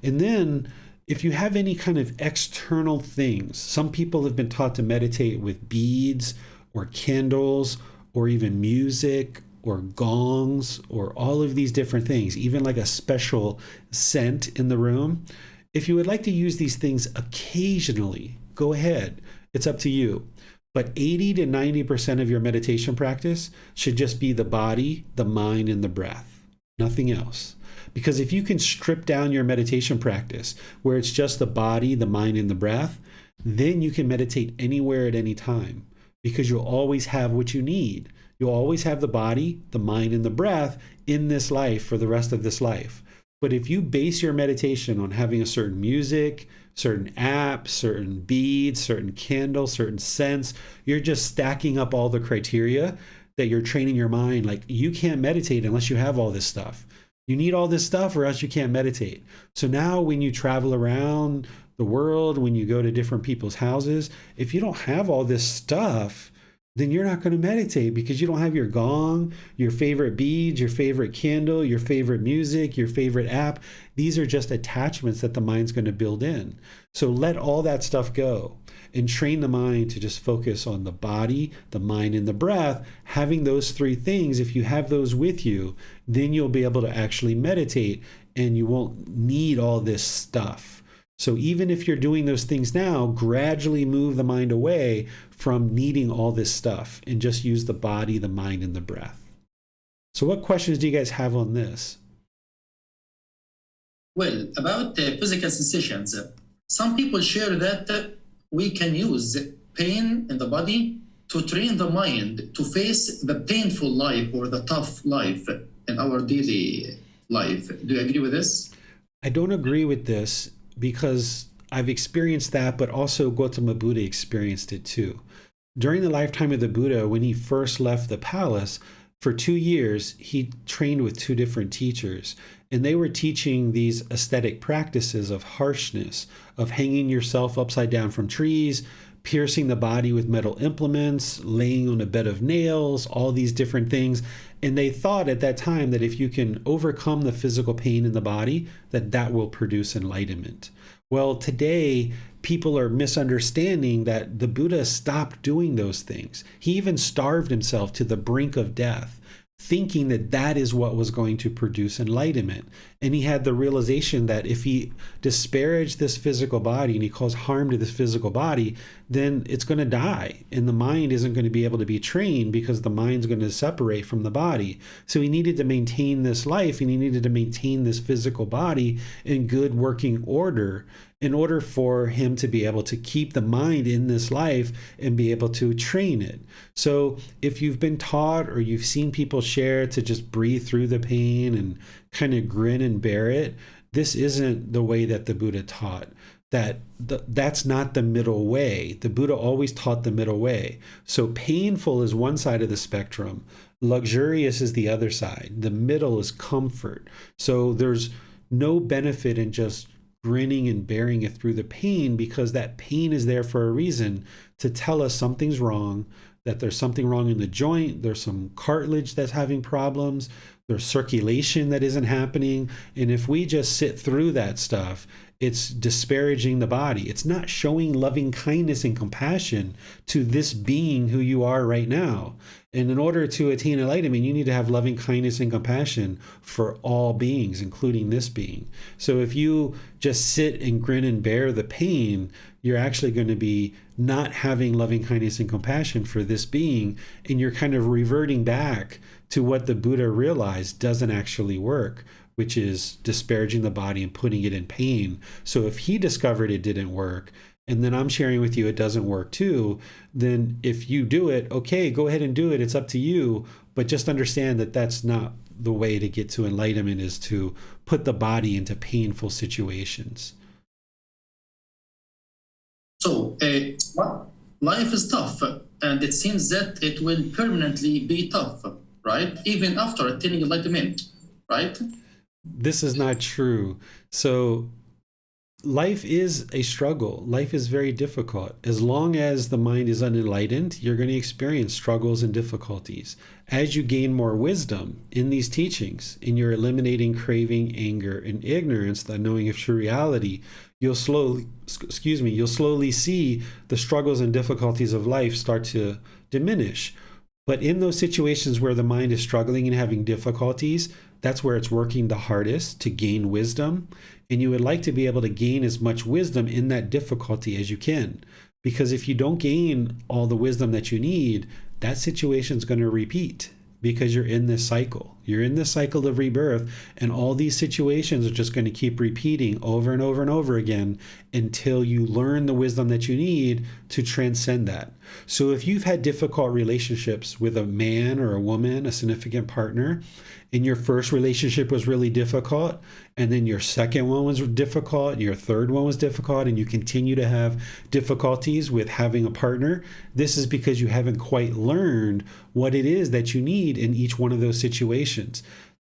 And then if you have any kind of external things, some people have been taught to meditate with beads or candles or even music or gongs or all of these different things, even like a special scent in the room. If you would like to use these things occasionally, go ahead. It's up to you. But 80 to 90% of your meditation practice should just be the body, the mind, and the breath. Nothing else. Because if you can strip down your meditation practice where it's just the body, the mind, and the breath, then you can meditate anywhere at any time because you'll always have what you need. You'll always have the body, the mind, and the breath in this life for the rest of this life. But if you base your meditation on having a certain music, certain app, certain beads, certain candle, certain scents, you're just stacking up all the criteria that you're training your mind. Like you can't meditate unless you have all this stuff. You need all this stuff or else you can't meditate. So now when you travel around the world, when you go to different people's houses, if you don't have all this stuff, then you're not going to meditate because you don't have your gong, your favorite beads, your favorite candle, your favorite music, your favorite app. These are just attachments that the mind's going to build in. So let all that stuff go and train the mind to just focus on the body, the mind, and the breath. Having those three things, if you have those with you, then you'll be able to actually meditate and you won't need all this stuff. So even if you're doing those things now, gradually move the mind away from needing all this stuff and just use the body, the mind, and the breath. So what questions do you guys have on this? Well, about physical sensations, some people share that we can use pain in the body to train the mind to face the painful life or the tough life in our daily life. Do you agree with this? I don't agree with this because I've experienced that, but also Gotama Buddha experienced it too. During the lifetime of the Buddha, when he first left the palace, for 2 years, he trained with 2 different teachers, and they were teaching these aesthetic practices of harshness, of hanging yourself upside down from trees, piercing the body with metal implements, laying on a bed of nails, all these different things. And they thought at that time that if you can overcome the physical pain in the body, that will produce enlightenment. Well, today, people are misunderstanding that the Buddha stopped doing those things. He even starved himself to the brink of death, thinking that that is what was going to produce enlightenment. And he had the realization that if he disparaged this physical body and he caused harm to this physical body, then it's going to die. And the mind isn't going to be able to be trained because the mind's going to separate from the body. So he needed to maintain this life and he needed to maintain this physical body in good working order in order for him to be able to keep the mind in this life and be able to train it. So if you've been taught or you've seen people share to just breathe through the pain and kind of grin and bear it, this isn't the way that the Buddha taught. That's not the middle way. The Buddha always taught the middle way. So painful is one side of the spectrum. Luxurious is the other side. The middle is comfort. So there's no benefit in just grinning and bearing it through the pain, because that pain is there for a reason, to tell us something's wrong, that there's something wrong in the joint, there's some cartilage that's having problems, there's circulation that isn't happening. And if we just sit through that stuff, it's disparaging the body. It's not showing loving kindness and compassion to this being who you are right now. And in order to attain enlightenment, you need to have loving kindness and compassion for all beings, including this being. So if you just sit and grin and bear the pain, you're actually going to be not having loving kindness and compassion for this being, and you're kind of reverting back to what the Buddha realized doesn't actually work, which is disparaging the body and putting it in pain. So if he discovered it didn't work, and then I'm sharing with you it doesn't work too, then if you do it, okay, go ahead and do it. It's up to you. But just understand that that's not the way to get to enlightenment, is to put the body into painful situations. So life is tough, and it seems that it will permanently be tough, right? Even after attaining enlightenment, right? This is not true. So life is a struggle. Life is very difficult. As long as the mind is unenlightened, you're going to experience struggles and difficulties. As you gain more wisdom in these teachings, and you're eliminating craving, anger, and ignorance, the knowing of true reality, you'll slowly see the struggles and difficulties of life start to diminish. But in those situations where the mind is struggling and having difficulties, that's where it's working the hardest to gain wisdom. And you would like to be able to gain as much wisdom in that difficulty as you can. Because if you don't gain all the wisdom that you need, that situation is going to repeat, because you're in this cycle. You're in this cycle of rebirth, and all these situations are just going to keep repeating over and over and over again until you learn the wisdom that you need to transcend that. So if you've had difficult relationships with a man or a woman, a significant partner, and your first relationship was really difficult, and then your second one was difficult, and your third one was difficult, and you continue to have difficulties with having a partner, this is because you haven't quite learned what it is that you need in each one of those situations.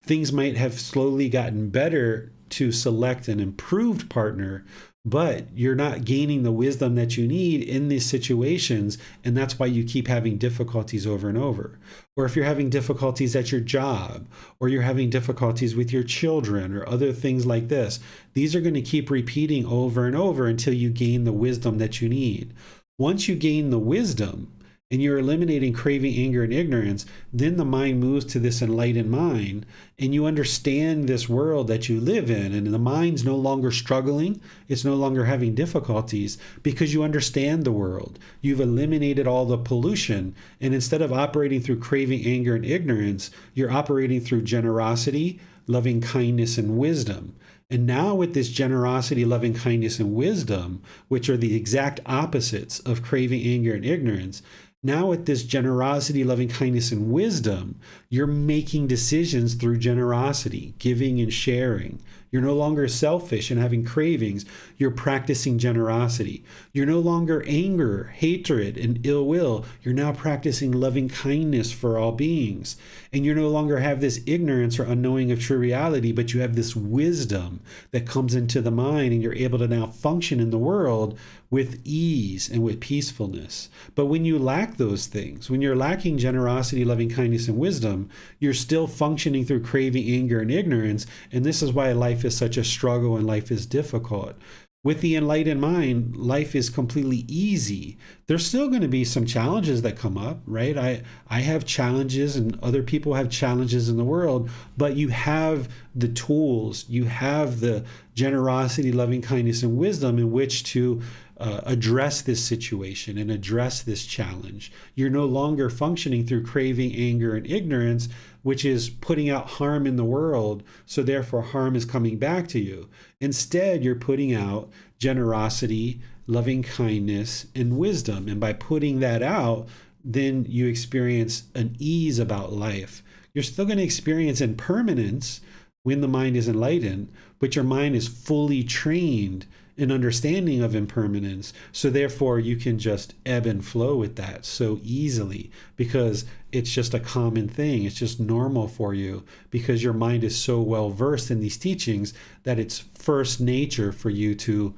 Things might have slowly gotten better to select an improved partner, but you're not gaining the wisdom that you need in these situations, and that's why you keep having difficulties over and over. Or if you're having difficulties at your job, or you're having difficulties with your children, or other things like this, these are going to keep repeating over and over until you gain the wisdom that you need. Once you gain the wisdom, and you're eliminating craving, anger, and ignorance, then the mind moves to this enlightened mind, and you understand this world that you live in, and the mind's no longer struggling, it's no longer having difficulties, because you understand the world. You've eliminated all the pollution, and instead of operating through craving, anger, and ignorance, you're operating through generosity, loving kindness, and wisdom. And now with this generosity, loving kindness, and wisdom, which are the exact opposites of craving, anger, and ignorance, now with this generosity, loving kindness, and wisdom, you're making decisions through generosity, giving and sharing. You're no longer selfish and having cravings. You're practicing generosity. You're no longer anger, hatred, and ill will. You're now practicing loving kindness for all beings. And you no longer have this ignorance or unknowing of true reality, but you have this wisdom that comes into the mind, and you're able to now function in the world with ease and with peacefulness. But when you lack those things, when you're lacking generosity, loving kindness, and wisdom, you're still functioning through craving, anger, and ignorance. And this is why life is such a struggle and life is difficult. With the enlightened mind, life is completely easy. There's still going to be some challenges that come up, right? I have challenges and other people have challenges in the world, but you have the tools, you have the generosity, loving kindness, and wisdom in which to address this situation and address this challenge. You're no longer functioning through craving, anger, and ignorance, which is putting out harm in the world. So therefore, harm is coming back to you. Instead, you're putting out generosity, loving kindness, and wisdom. And by putting that out, then you experience an ease about life. You're still going to experience impermanence when the mind is enlightened, but your mind is fully trained in understanding of impermanence. So therefore, you can just ebb and flow with that so easily because it's just a common thing. It's just normal for you because your mind is so well versed in these teachings that it's first nature for you to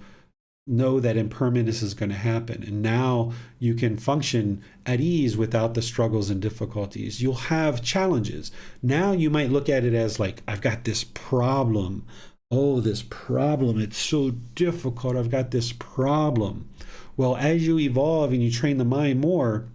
know that impermanence is going to happen. And now you can function at ease without the struggles and difficulties. You'll have challenges. Now you might look at it as like, I've got this problem. Oh, this problem, it's so difficult. I've got this problem. Well, as you evolve and you train the mind more,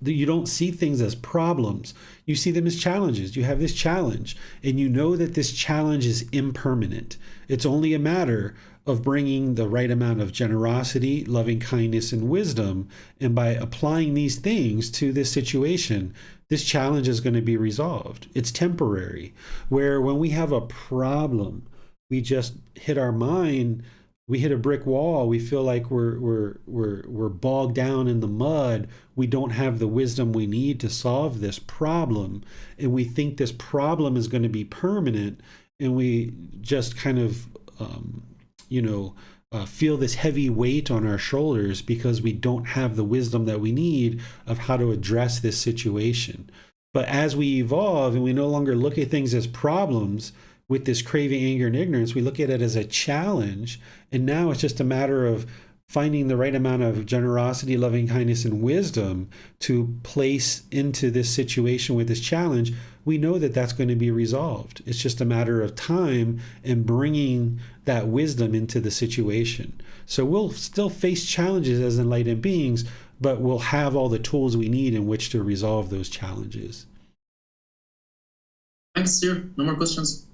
you don't see things as problems. You see them as challenges. You have this challenge, and you know that this challenge is impermanent. It's only a matter of bringing the right amount of generosity, loving kindness, and wisdom. And by applying these things to this situation, this challenge is going to be resolved. It's temporary. Where when we have a problem, we just hit our mind, we hit a brick wall, we feel like we're bogged down in the mud, we don't have the wisdom we need to solve this problem, and we think this problem is going to be permanent, and we just kind of feel this heavy weight on our shoulders because we don't have the wisdom that we need of how to address this situation. But as we evolve and we no longer look at things as problems, with this craving, anger, and ignorance, we look at it as a challenge. And now it's just a matter of finding the right amount of generosity, loving kindness, and wisdom to place into this situation with this challenge. We know that that's going to be resolved. It's just a matter of time and bringing that wisdom into the situation. So we'll still face challenges as enlightened beings, but we'll have all the tools we need in which to resolve those challenges. Thanks, sir. No more questions.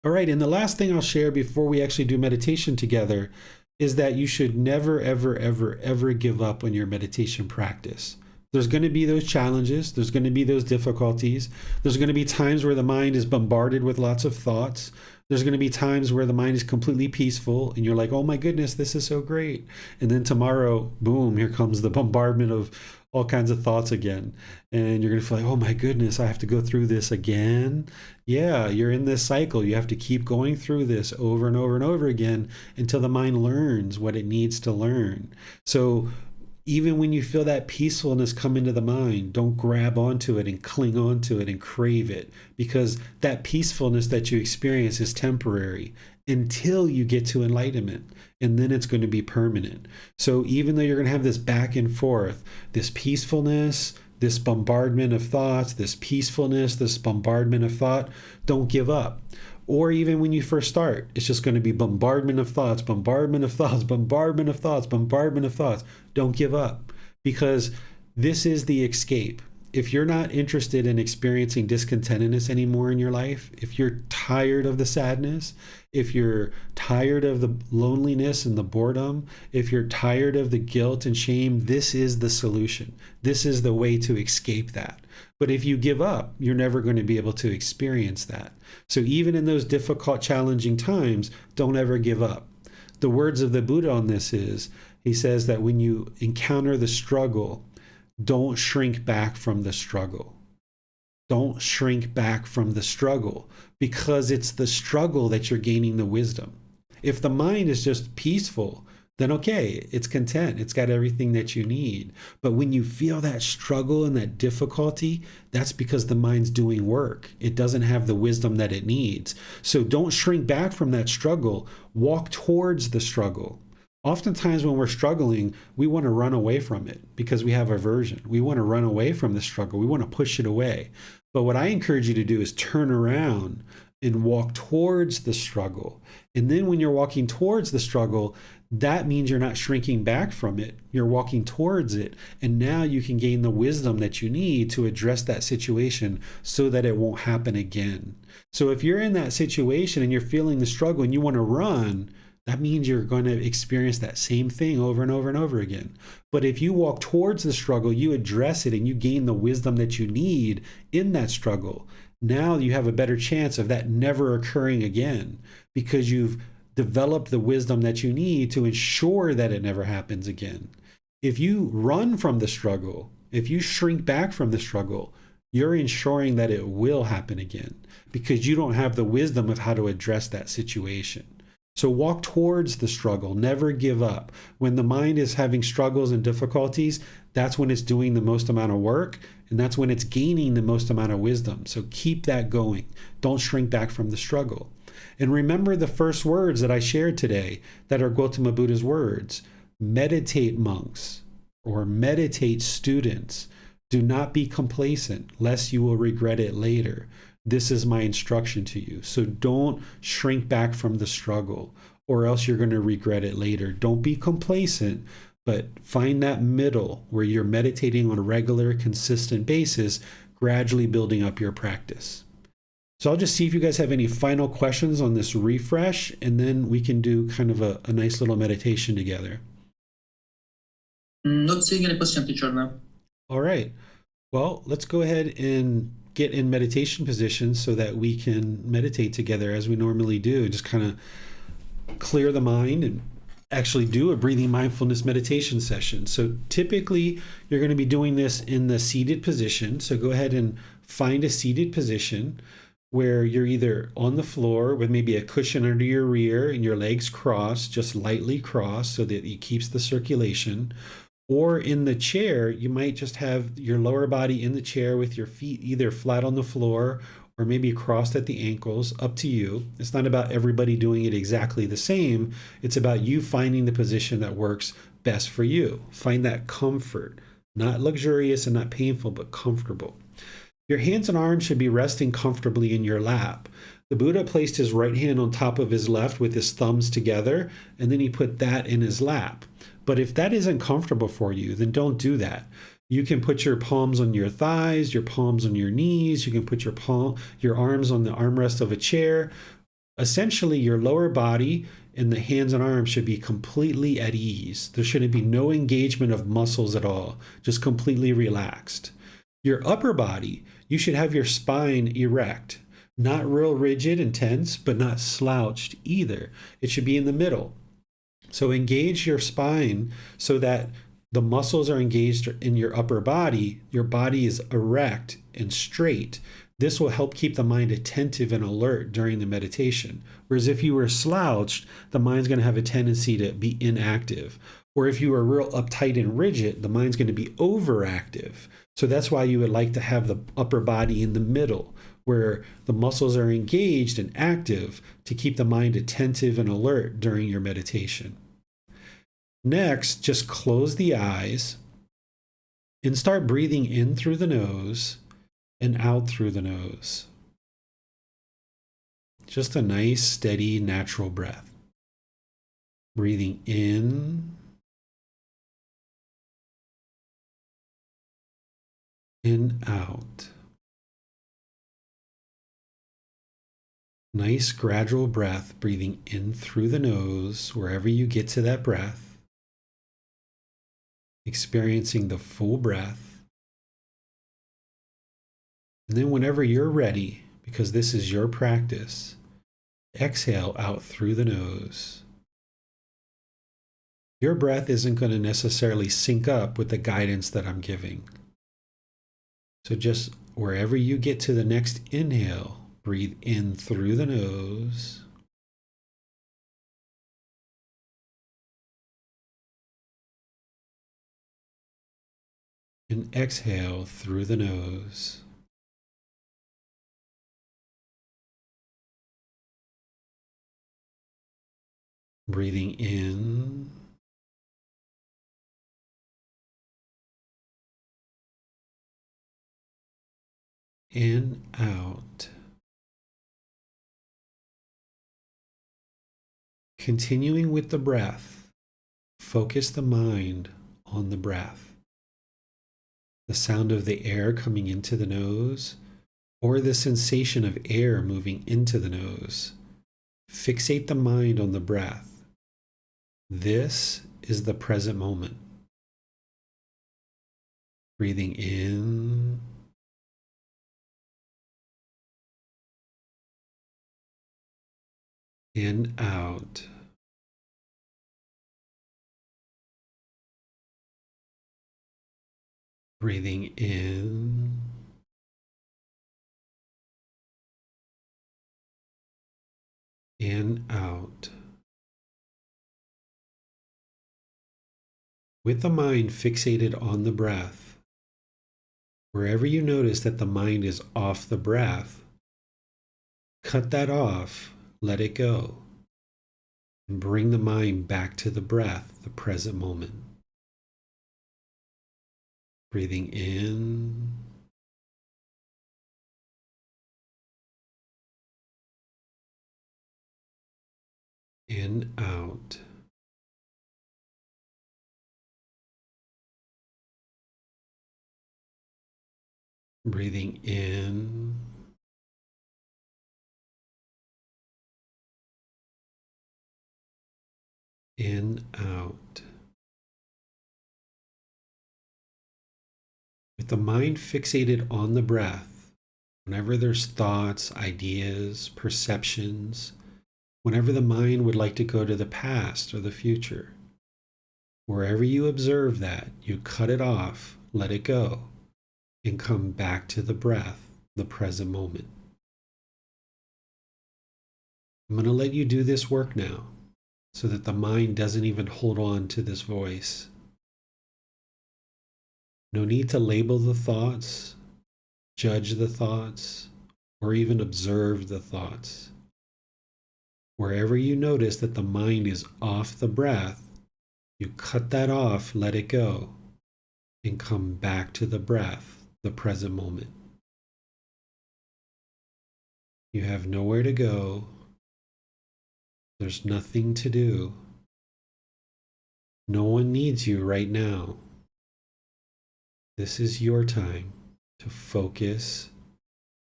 All right, and the last thing I'll share before we actually do meditation together is that you should never, ever, ever, ever give up on your meditation practice. There's going to be those challenges. There's going to be those difficulties. There's going to be times where the mind is bombarded with lots of thoughts. There's going to be times where the mind is completely peaceful and you're like, oh my goodness, this is so great. And then tomorrow, boom, here comes the bombardment of all kinds of thoughts again. And you're going to feel like, oh my goodness, I have to go through this again. Yeah, you're in this cycle. You have to keep going through this over and over and over again until the mind learns what it needs to learn. So even when you feel that peacefulness come into the mind, don't grab onto it and cling onto it and crave it, because that peacefulness that you experience is temporary until you get to enlightenment, and then it's going to be permanent. So even though you're going to have this back and forth, this peacefulness, this bombardment of thoughts, this peacefulness, this bombardment of thought, don't give up. Or even when you first start, it's just going to be bombardment of thoughts, bombardment of thoughts, bombardment of thoughts, bombardment of thoughts. Don't give up, because this is the escape. If you're not interested in experiencing discontentedness anymore in your life, if you're tired of the sadness, if you're tired of the loneliness and the boredom, if you're tired of the guilt and shame, this is the solution. This is the way to escape that. But if you give up, you're never going to be able to experience that. So even in those difficult, challenging times, don't ever give up. The words of the Buddha on this is, he says that when you encounter the struggle, don't shrink back from the struggle. Don't shrink back from the struggle, because it's the struggle that you're gaining the wisdom. If the mind is just peaceful, then okay, it's content. It's got everything that you need. But when you feel that struggle and that difficulty, that's because the mind's doing work. It doesn't have the wisdom that it needs. So don't shrink back from that struggle. Walk towards the struggle. Oftentimes when we're struggling, we want to run away from it because we have aversion. We want to run away from the struggle. We want to push it away. But what I encourage you to do is turn around and walk towards the struggle. And then when you're walking towards the struggle, that means you're not shrinking back from it. You're walking towards it. And now you can gain the wisdom that you need to address that situation so that it won't happen again. So if you're in that situation and you're feeling the struggle and you want to run, that means you're going to experience that same thing over and over and over again. But if you walk towards the struggle, you address it and you gain the wisdom that you need in that struggle, now you have a better chance of that never occurring again because you've developed the wisdom that you need to ensure that it never happens again. If you run from the struggle, if you shrink back from the struggle, you're ensuring that it will happen again because you don't have the wisdom of how to address that situation. So walk towards the struggle, never give up. When the mind is having struggles and difficulties, that's when it's doing the most amount of work, and that's when it's gaining the most amount of wisdom. So keep that going. Don't shrink back from the struggle. And remember the first words that I shared today that are Gotama Buddha's words. Meditate, monks, or meditate, students. Do not be complacent, lest you will regret it later. This is my instruction to you. So don't shrink back from the struggle, or else you're going to regret it later. Don't be complacent, but find that middle where you're meditating on a regular, consistent basis, gradually building up your practice. So I'll just see if you guys have any final questions on this refresh, and then we can do kind of a nice little meditation together. Not seeing any question, teacher, now. All right. Well, let's go ahead and get in meditation position so that we can meditate together as we normally do. Just kind of clear the mind and actually do a breathing mindfulness meditation session. So typically you're going to be doing this in the seated position. So go ahead and find a seated position where you're either on the floor with maybe a cushion under your rear and your legs crossed, just lightly crossed so that it keeps the circulation. Or in the chair, you might just have your lower body in the chair with your feet either flat on the floor or maybe crossed at the ankles, up to you. It's not about everybody doing it exactly the same. It's about you finding the position that works best for you. Find that comfort, not luxurious and not painful, but comfortable. Your hands and arms should be resting comfortably in your lap. The Buddha placed his right hand on top of his left with his thumbs together, and then he put that in his lap. But if that isn't comfortable for you, then don't do that. You can put your palms on your thighs, your palms on your knees. You can put your arms on the armrest of a chair. Essentially, your lower body and the hands and arms should be completely at ease. There shouldn't be no engagement of muscles at all, just completely relaxed. Your upper body, you should have your spine erect, not real rigid and tense, but not slouched either. It should be in the middle. So engage your spine so that the muscles are engaged in your upper body. Your body is erect and straight. This will help keep the mind attentive and alert during the meditation. Whereas if you were slouched, the mind's going to have a tendency to be inactive. Or if you were real uptight and rigid, the mind's going to be overactive. So that's why you would like to have the upper body in the middle, where the muscles are engaged and active to keep the mind attentive and alert during your meditation. Next, just close the eyes and start breathing in through the nose and out through the nose. Just a nice, steady, natural breath. Breathing in and out. Nice, gradual breath, breathing in through the nose, wherever you get to that breath. Experiencing the full breath. And then whenever you're ready, because this is your practice, exhale out through the nose. Your breath isn't going to necessarily sync up with the guidance that I'm giving. So just wherever you get to the next inhale, breathe in through the nose. And exhale through the nose. Breathing in and out. Continuing with the breath, focus the mind on the breath. The sound of the air coming into the nose, or the sensation of air moving into the nose. Fixate the mind on the breath. This is the present moment. Breathing in and out. Breathing in and out. With the mind fixated on the breath, wherever you notice that the mind is off the breath, cut that off, let it go, and bring the mind back to the breath, the present moment. Breathing in and out. Breathing in and out. With the mind fixated on the breath, whenever there's thoughts, ideas, perceptions, whenever the mind would like to go to the past or the future, wherever you observe that, you cut it off, let it go, and come back to the breath, the present moment. I'm going to let you do this work now so that the mind doesn't even hold on to this voice. No need to label the thoughts, judge the thoughts, or even observe the thoughts. Wherever you notice that the mind is off the breath, you cut that off, let it go, and come back to the breath, the present moment. You have nowhere to go. There's nothing to do. No one needs you right now. This is your time to focus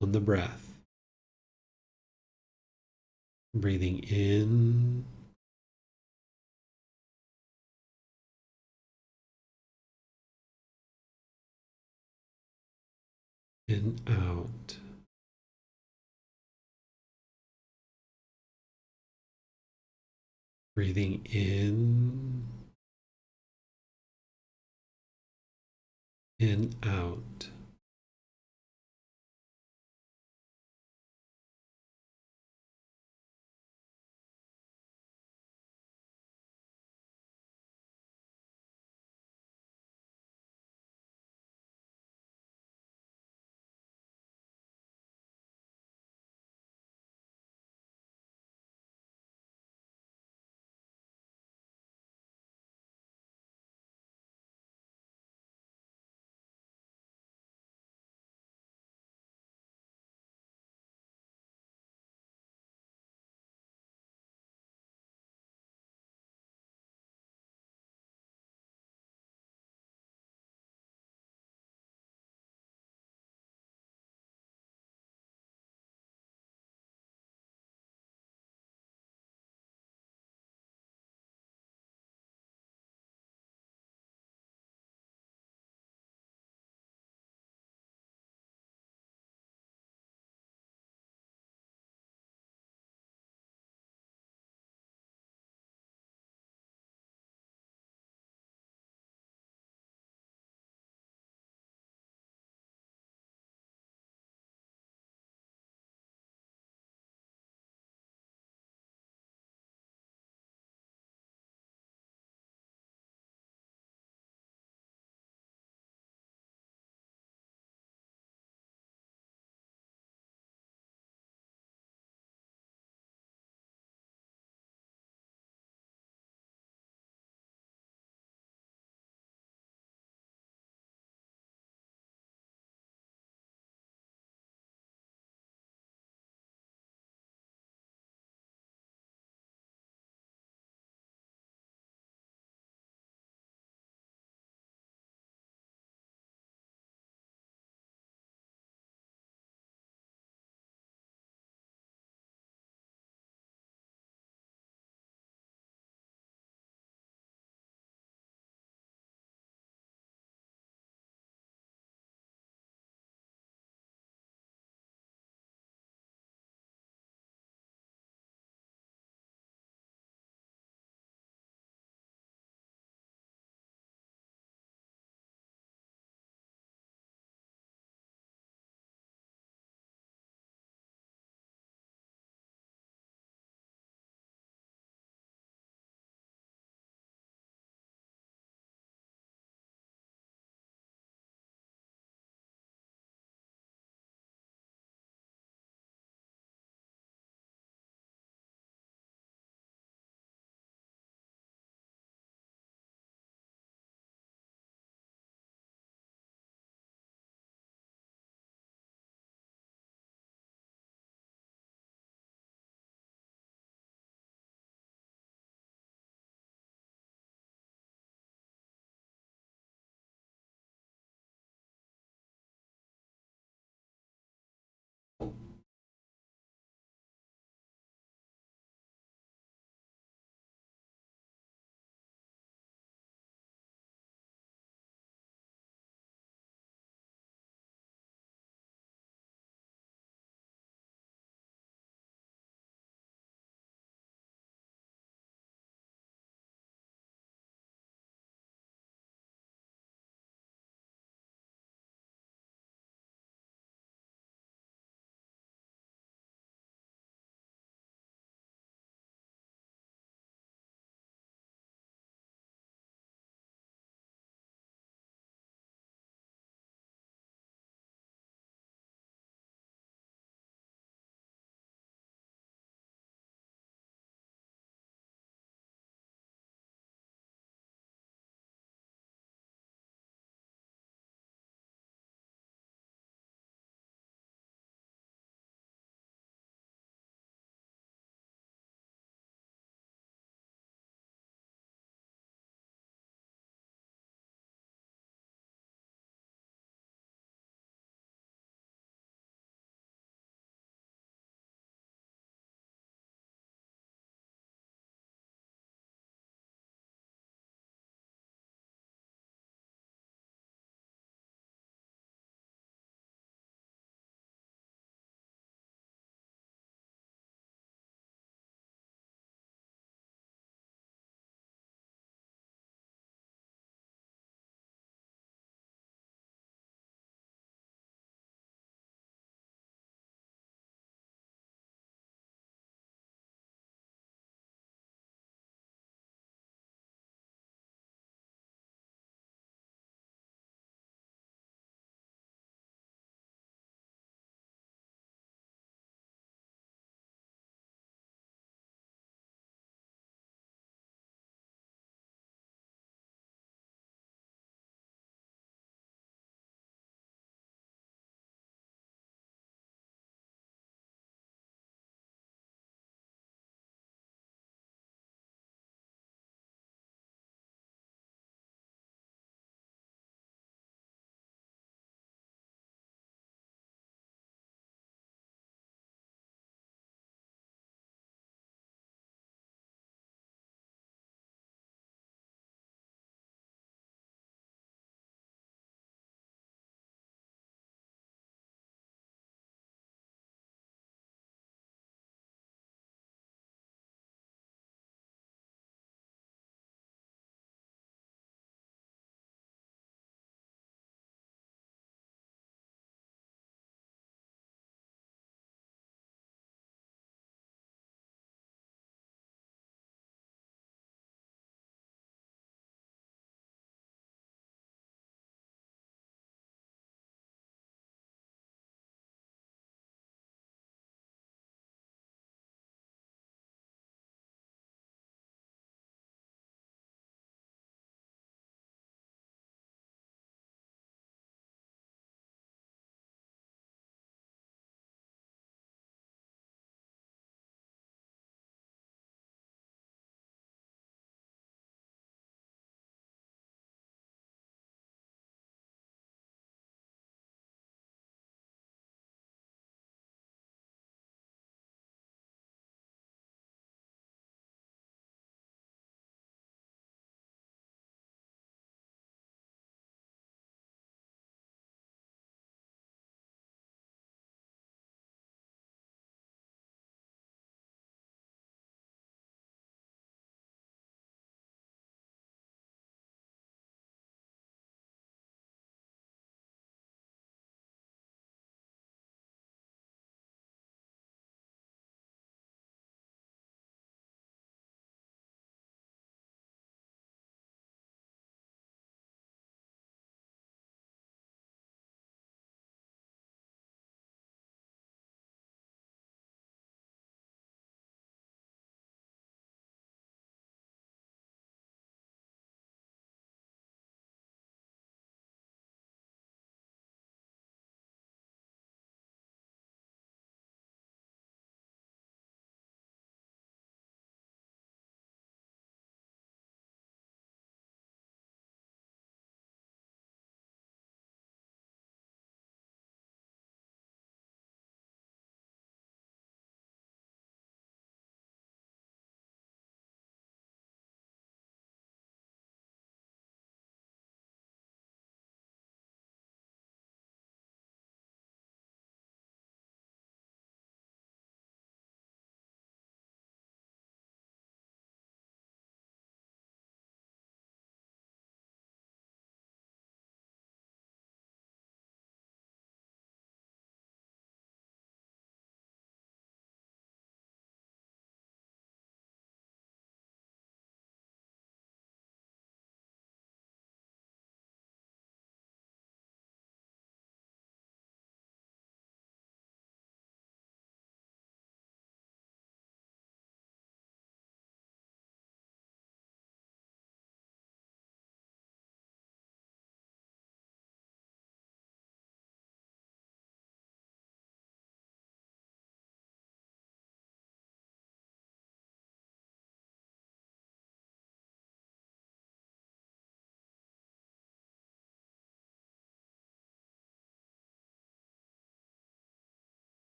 on the breath. Breathing in and out. Breathing in and out.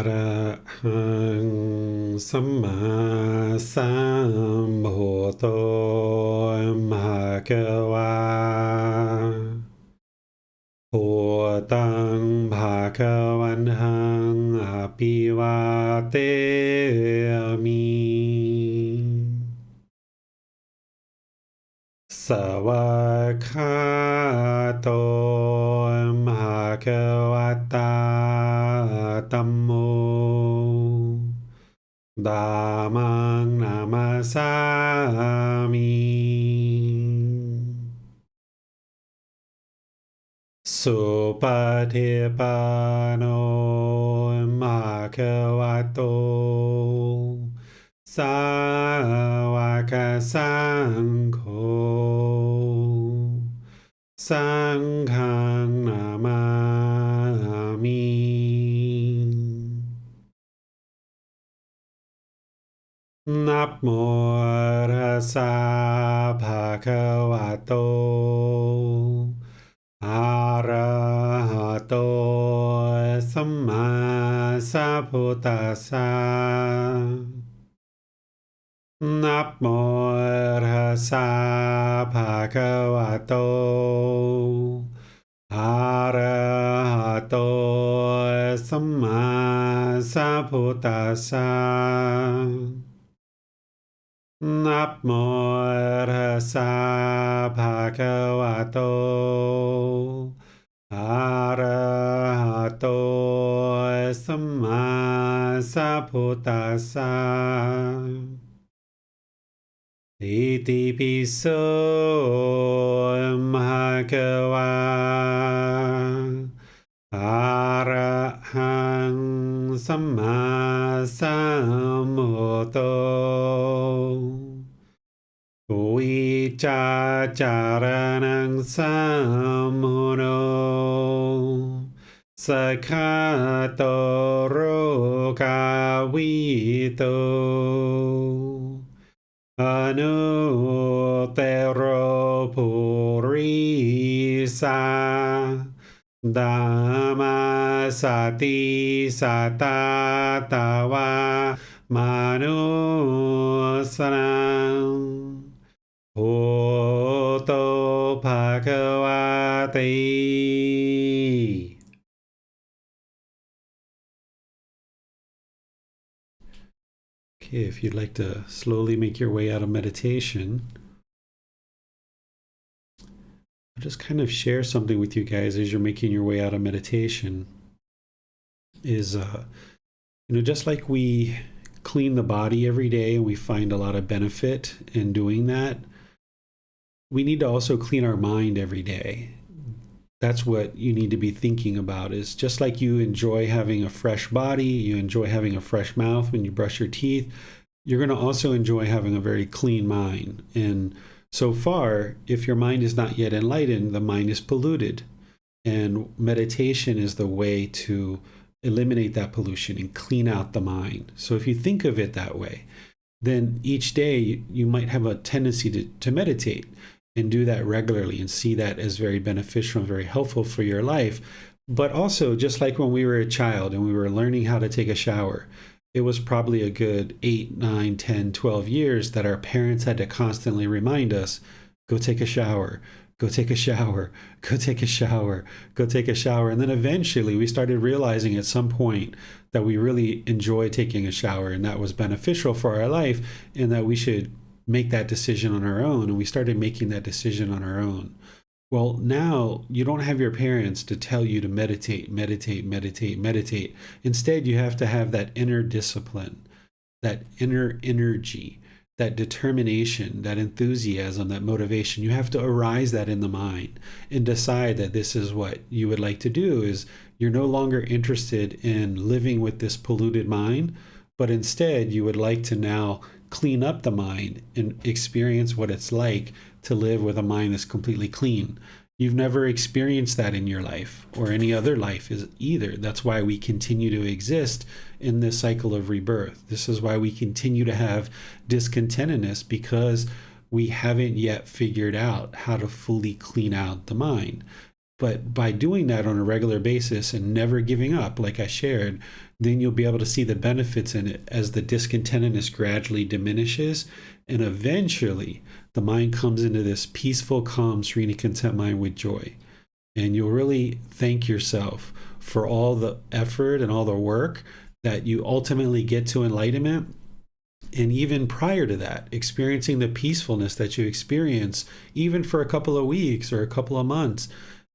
ระหังสัมมาสัมพุทโธภะคะวาพุทธังภะคะวันตังอภิวาเทมิสวากขาโตภะคะวะตาธัมโมธัมมังนามัสสามิสุปฏิปันโนภะคะวะโตสาวกสังโฆสังฆังนามามินะโมตัสสะภะคะวะโตอะระหะโตสัมมาสัมพุทธัสสะนะโมตัสสะภะคะวะโตอะระหะโตสัมมาสัมพุทธัสสะนะโมตัสสะภะคะวะโตอะระหะโตสัมมาสัมพุทธัสสะอิติปิโสภะคะวะอะระหังสัมมาสัมพุทโธวิจาจารณังสัมมุโนสัคขะโตโรกาวิโตอนุเตโรภูริสาธัมมาสติสัตตาตาวามนุสนังพุทโธภะคะวะติ Okay, if you'd like to slowly make your way out of meditation, I'll just kind of share something with you guys as you're making your way out of meditation. Is, just like we clean the body every day and we find a lot of benefit in doing that, we need to also clean our mind every day. That's what you need to be thinking about, is just like you enjoy having a fresh body, you enjoy having a fresh mouth when you brush your teeth, you're going to also enjoy having a very clean mind. And so far, if your mind is not yet enlightened, the mind is polluted. And meditation is the way to eliminate that pollution and clean out the mind. So if you think of it that way, then each day you might have a tendency to meditate and do that regularly and see that as very beneficial and very helpful for your life. But also, just like when we were a child and we were learning how to take a shower, it was probably a good 8, 9, 10, 12 years that our parents had to constantly remind us, go take a shower, go take a shower, go take a shower, go take a shower. And then eventually we started realizing at some point that we really enjoy taking a shower and that was beneficial for our life and that we should make that decision on our own. And we started making that decision on our own. Well, now you don't have your parents to tell you to meditate, meditate, meditate, meditate. Instead, you have to have that inner discipline, that inner energy, that determination, that enthusiasm, that motivation. You have to arise that in the mind and decide that this is what you would like to do. Is you're no longer interested in living with this polluted mind, but instead you would like to now clean up the mind and experience what it's like to live with a mind that's completely clean. You've never experienced that in your life or any other life either. That's why we continue to exist in this cycle of rebirth. This is why we continue to have discontentedness, because we haven't yet figured out how to fully clean out the mind. But by doing that on a regular basis and never giving up, like I shared, then you'll be able to see the benefits in it as the discontentedness gradually diminishes. And eventually, the mind comes into this peaceful, calm, serene, and content mind with joy. And you'll really thank yourself for all the effort and all the work that you ultimately get to enlightenment. And even prior to that, experiencing the peacefulness that you experience, even for a couple of weeks or a couple of months,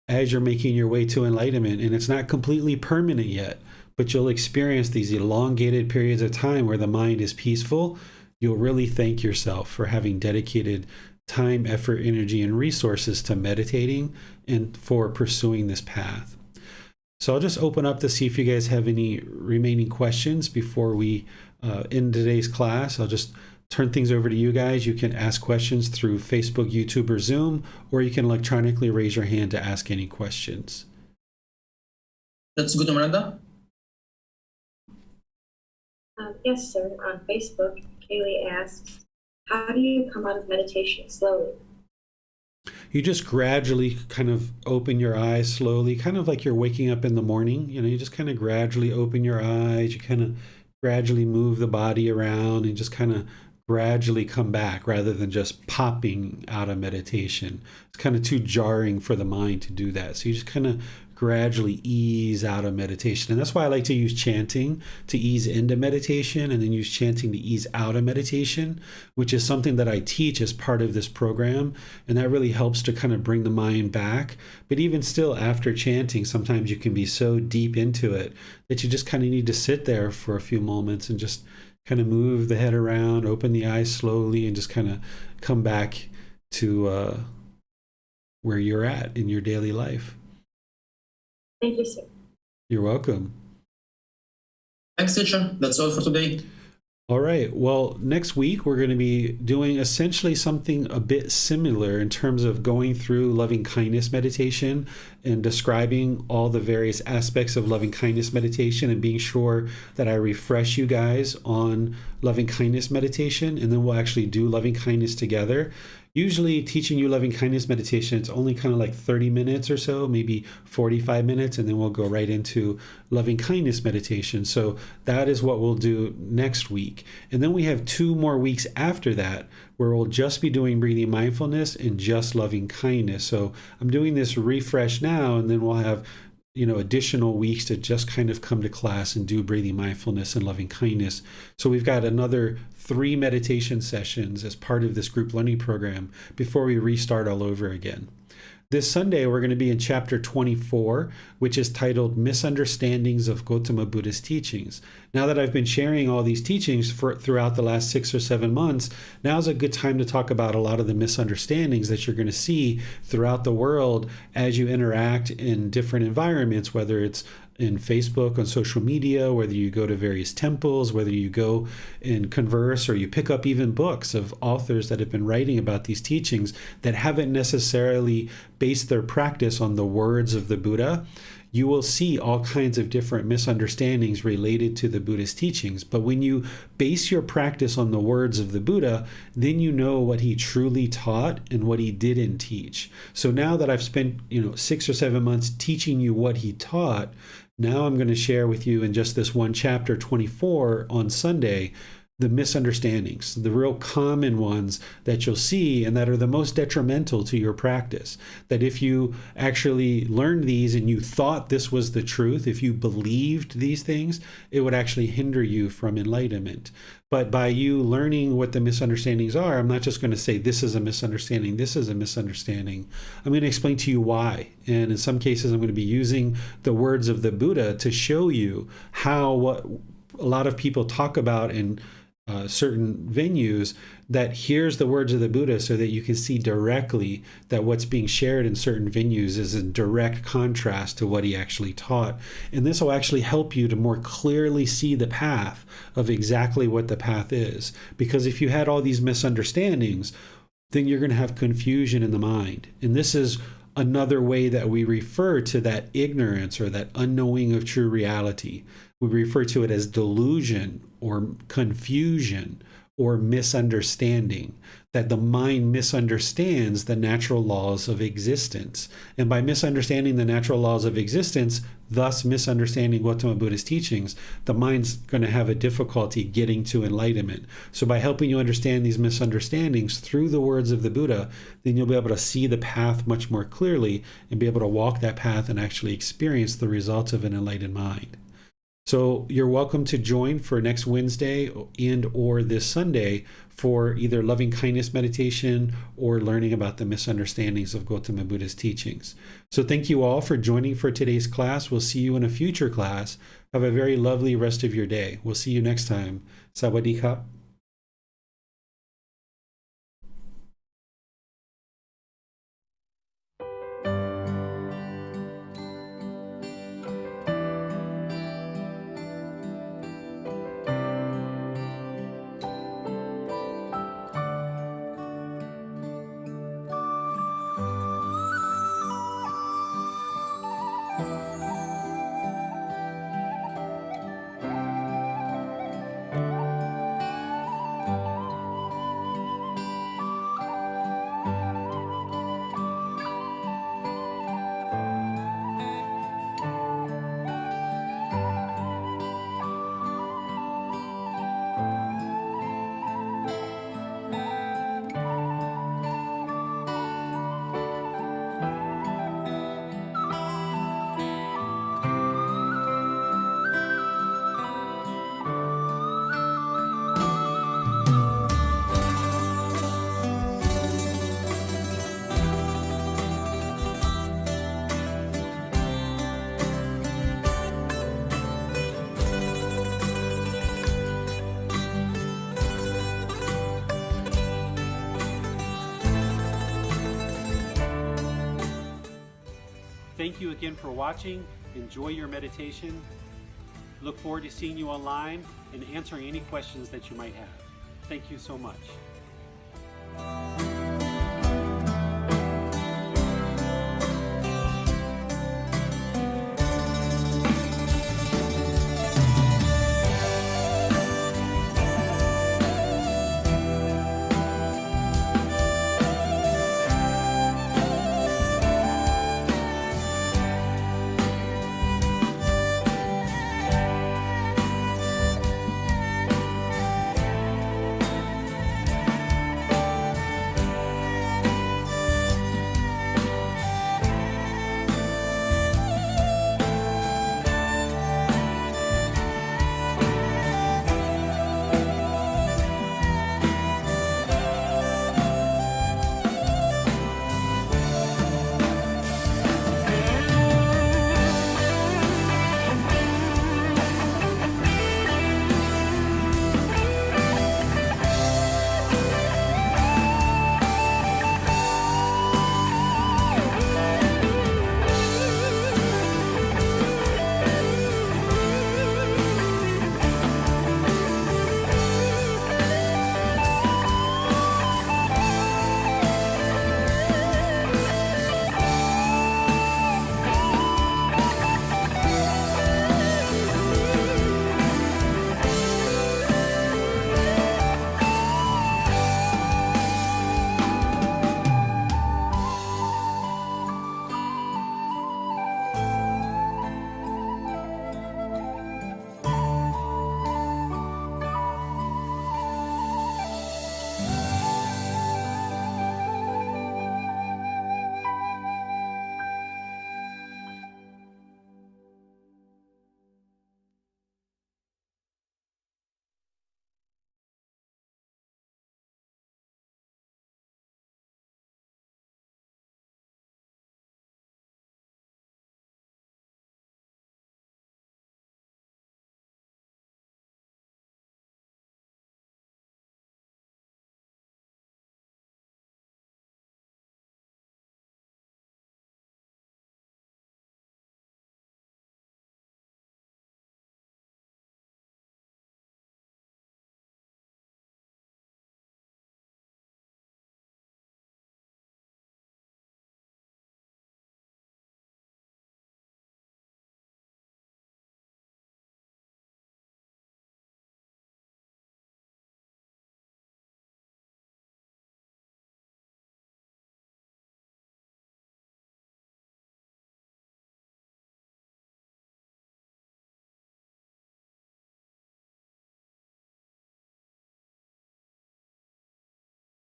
as you're making your way to enlightenment. And it's not completely permanent yet, but you'll experience these elongated periods of time where the mind is peaceful. You'll really thank yourself for having dedicated time, effort, energy, and resources to meditating and for pursuing this path. So I'll just open up to see if you guys have any remaining questions before we end today's class. I'll just turn things over to you guys. You can ask questions through Facebook, YouTube, or Zoom, or you can electronically raise your hand to ask any questions. Let's go to Miranda. Yes, sir. On Facebook, Kaylee asks, how do you come out of meditation slowly? You just gradually kind of open your eyes slowly, kind of like you're waking up in the morning. You just kind of gradually open your eyes. You kind of gradually move the body around and just kind of gradually come back rather than just popping out of meditation. It's kind of too jarring for the mind to do that. So you just kind of gradually ease out of meditation. And that's why I like to use chanting to ease into meditation and then use chanting to ease out of meditation, which is something that I teach as part of this program. And that really helps to kind of bring the mind back. But even still, after chanting, sometimes you can be so deep into it that you just kind of need to sit there for a few moments and just kind of move the head around, open the eyes slowly, and just kind of come back to where you're at in your daily life. Thank you, sir. You're welcome. Thanks, teacher. That's all for today. All right. Well, next week, we're going to be doing essentially something a bit similar in terms of going through loving kindness meditation and describing all the various aspects of loving kindness meditation and being sure that I refresh you guys on loving kindness meditation. And then we'll actually do loving kindness together. Usually teaching you loving kindness meditation, it's only kind of like 30 minutes or so, maybe 45 minutes, and then we'll go right into loving kindness meditation. So that is what we'll do next week. And then we have 2 more weeks after that where we'll just be doing breathing mindfulness and just loving kindness. So I'm doing this refresh now, and then we'll have additional weeks to just kind of come to class and do breathing mindfulness and loving kindness. So we've got another 3 meditation sessions as part of this group learning program before we restart all over again. This Sunday, we're going to be in chapter 24, which is titled Misunderstandings of Gotama Buddha's Teachings. Now that I've been sharing all these teachings throughout the last 6 or 7 months, now's a good time to talk about a lot of the misunderstandings that you're going to see throughout the world as you interact in different environments, whether it's in Facebook, on social media, whether you go to various temples, whether you go and converse, or you pick up even books of authors that have been writing about these teachings that haven't necessarily based their practice on the words of the Buddha. You will see all kinds of different misunderstandings related to the Buddha's teachings. But when you base your practice on the words of the Buddha, then you know what he truly taught and what he didn't teach. So now that I've spent 6 or 7 months teaching you what he taught, now I'm going to share with you in just this one chapter 24 on Sunday, the misunderstandings, the real common ones that you'll see and that are the most detrimental to your practice. That if you actually learned these and you thought this was the truth, if you believed these things, it would actually hinder you from enlightenment. But by you learning what the misunderstandings are, I'm not just going to say this is a misunderstanding, this is a misunderstanding. I'm going to explain to you why. And in some cases, I'm going to be using the words of the Buddha to show you how what a lot of people talk about in certain venues, that here's the words of the Buddha so that you can see directly that what's being shared in certain venues is in direct contrast to what he actually taught. And this will actually help you to more clearly see the path of exactly what the path is. Because if you had all these misunderstandings, then you're going to have confusion in the mind. And this is another way that we refer to that ignorance or that unknowing of true reality. We refer to it as delusion or confusion or misunderstanding, that the mind misunderstands the natural laws of existence. And by misunderstanding the natural laws of existence, thus misunderstanding Gotama Buddha's teachings, the mind's going to have a difficulty getting to enlightenment. So by helping you understand these misunderstandings through the words of the Buddha, then you'll be able to see the path much more clearly and be able to walk that path and actually experience the results of an enlightened mind. So you're welcome to join for next Wednesday and or this Sunday for either loving kindness meditation or learning about the misunderstandings of Gotama Buddha's teachings. So thank you all for joining for today's class. We'll see you in a future class. Have a very lovely rest of your day. We'll see you next time. Sawadee Kap. Thank you again for watching. Enjoy your meditation. Look forward to seeing you online and answering any questions that you might have. Thank you so much.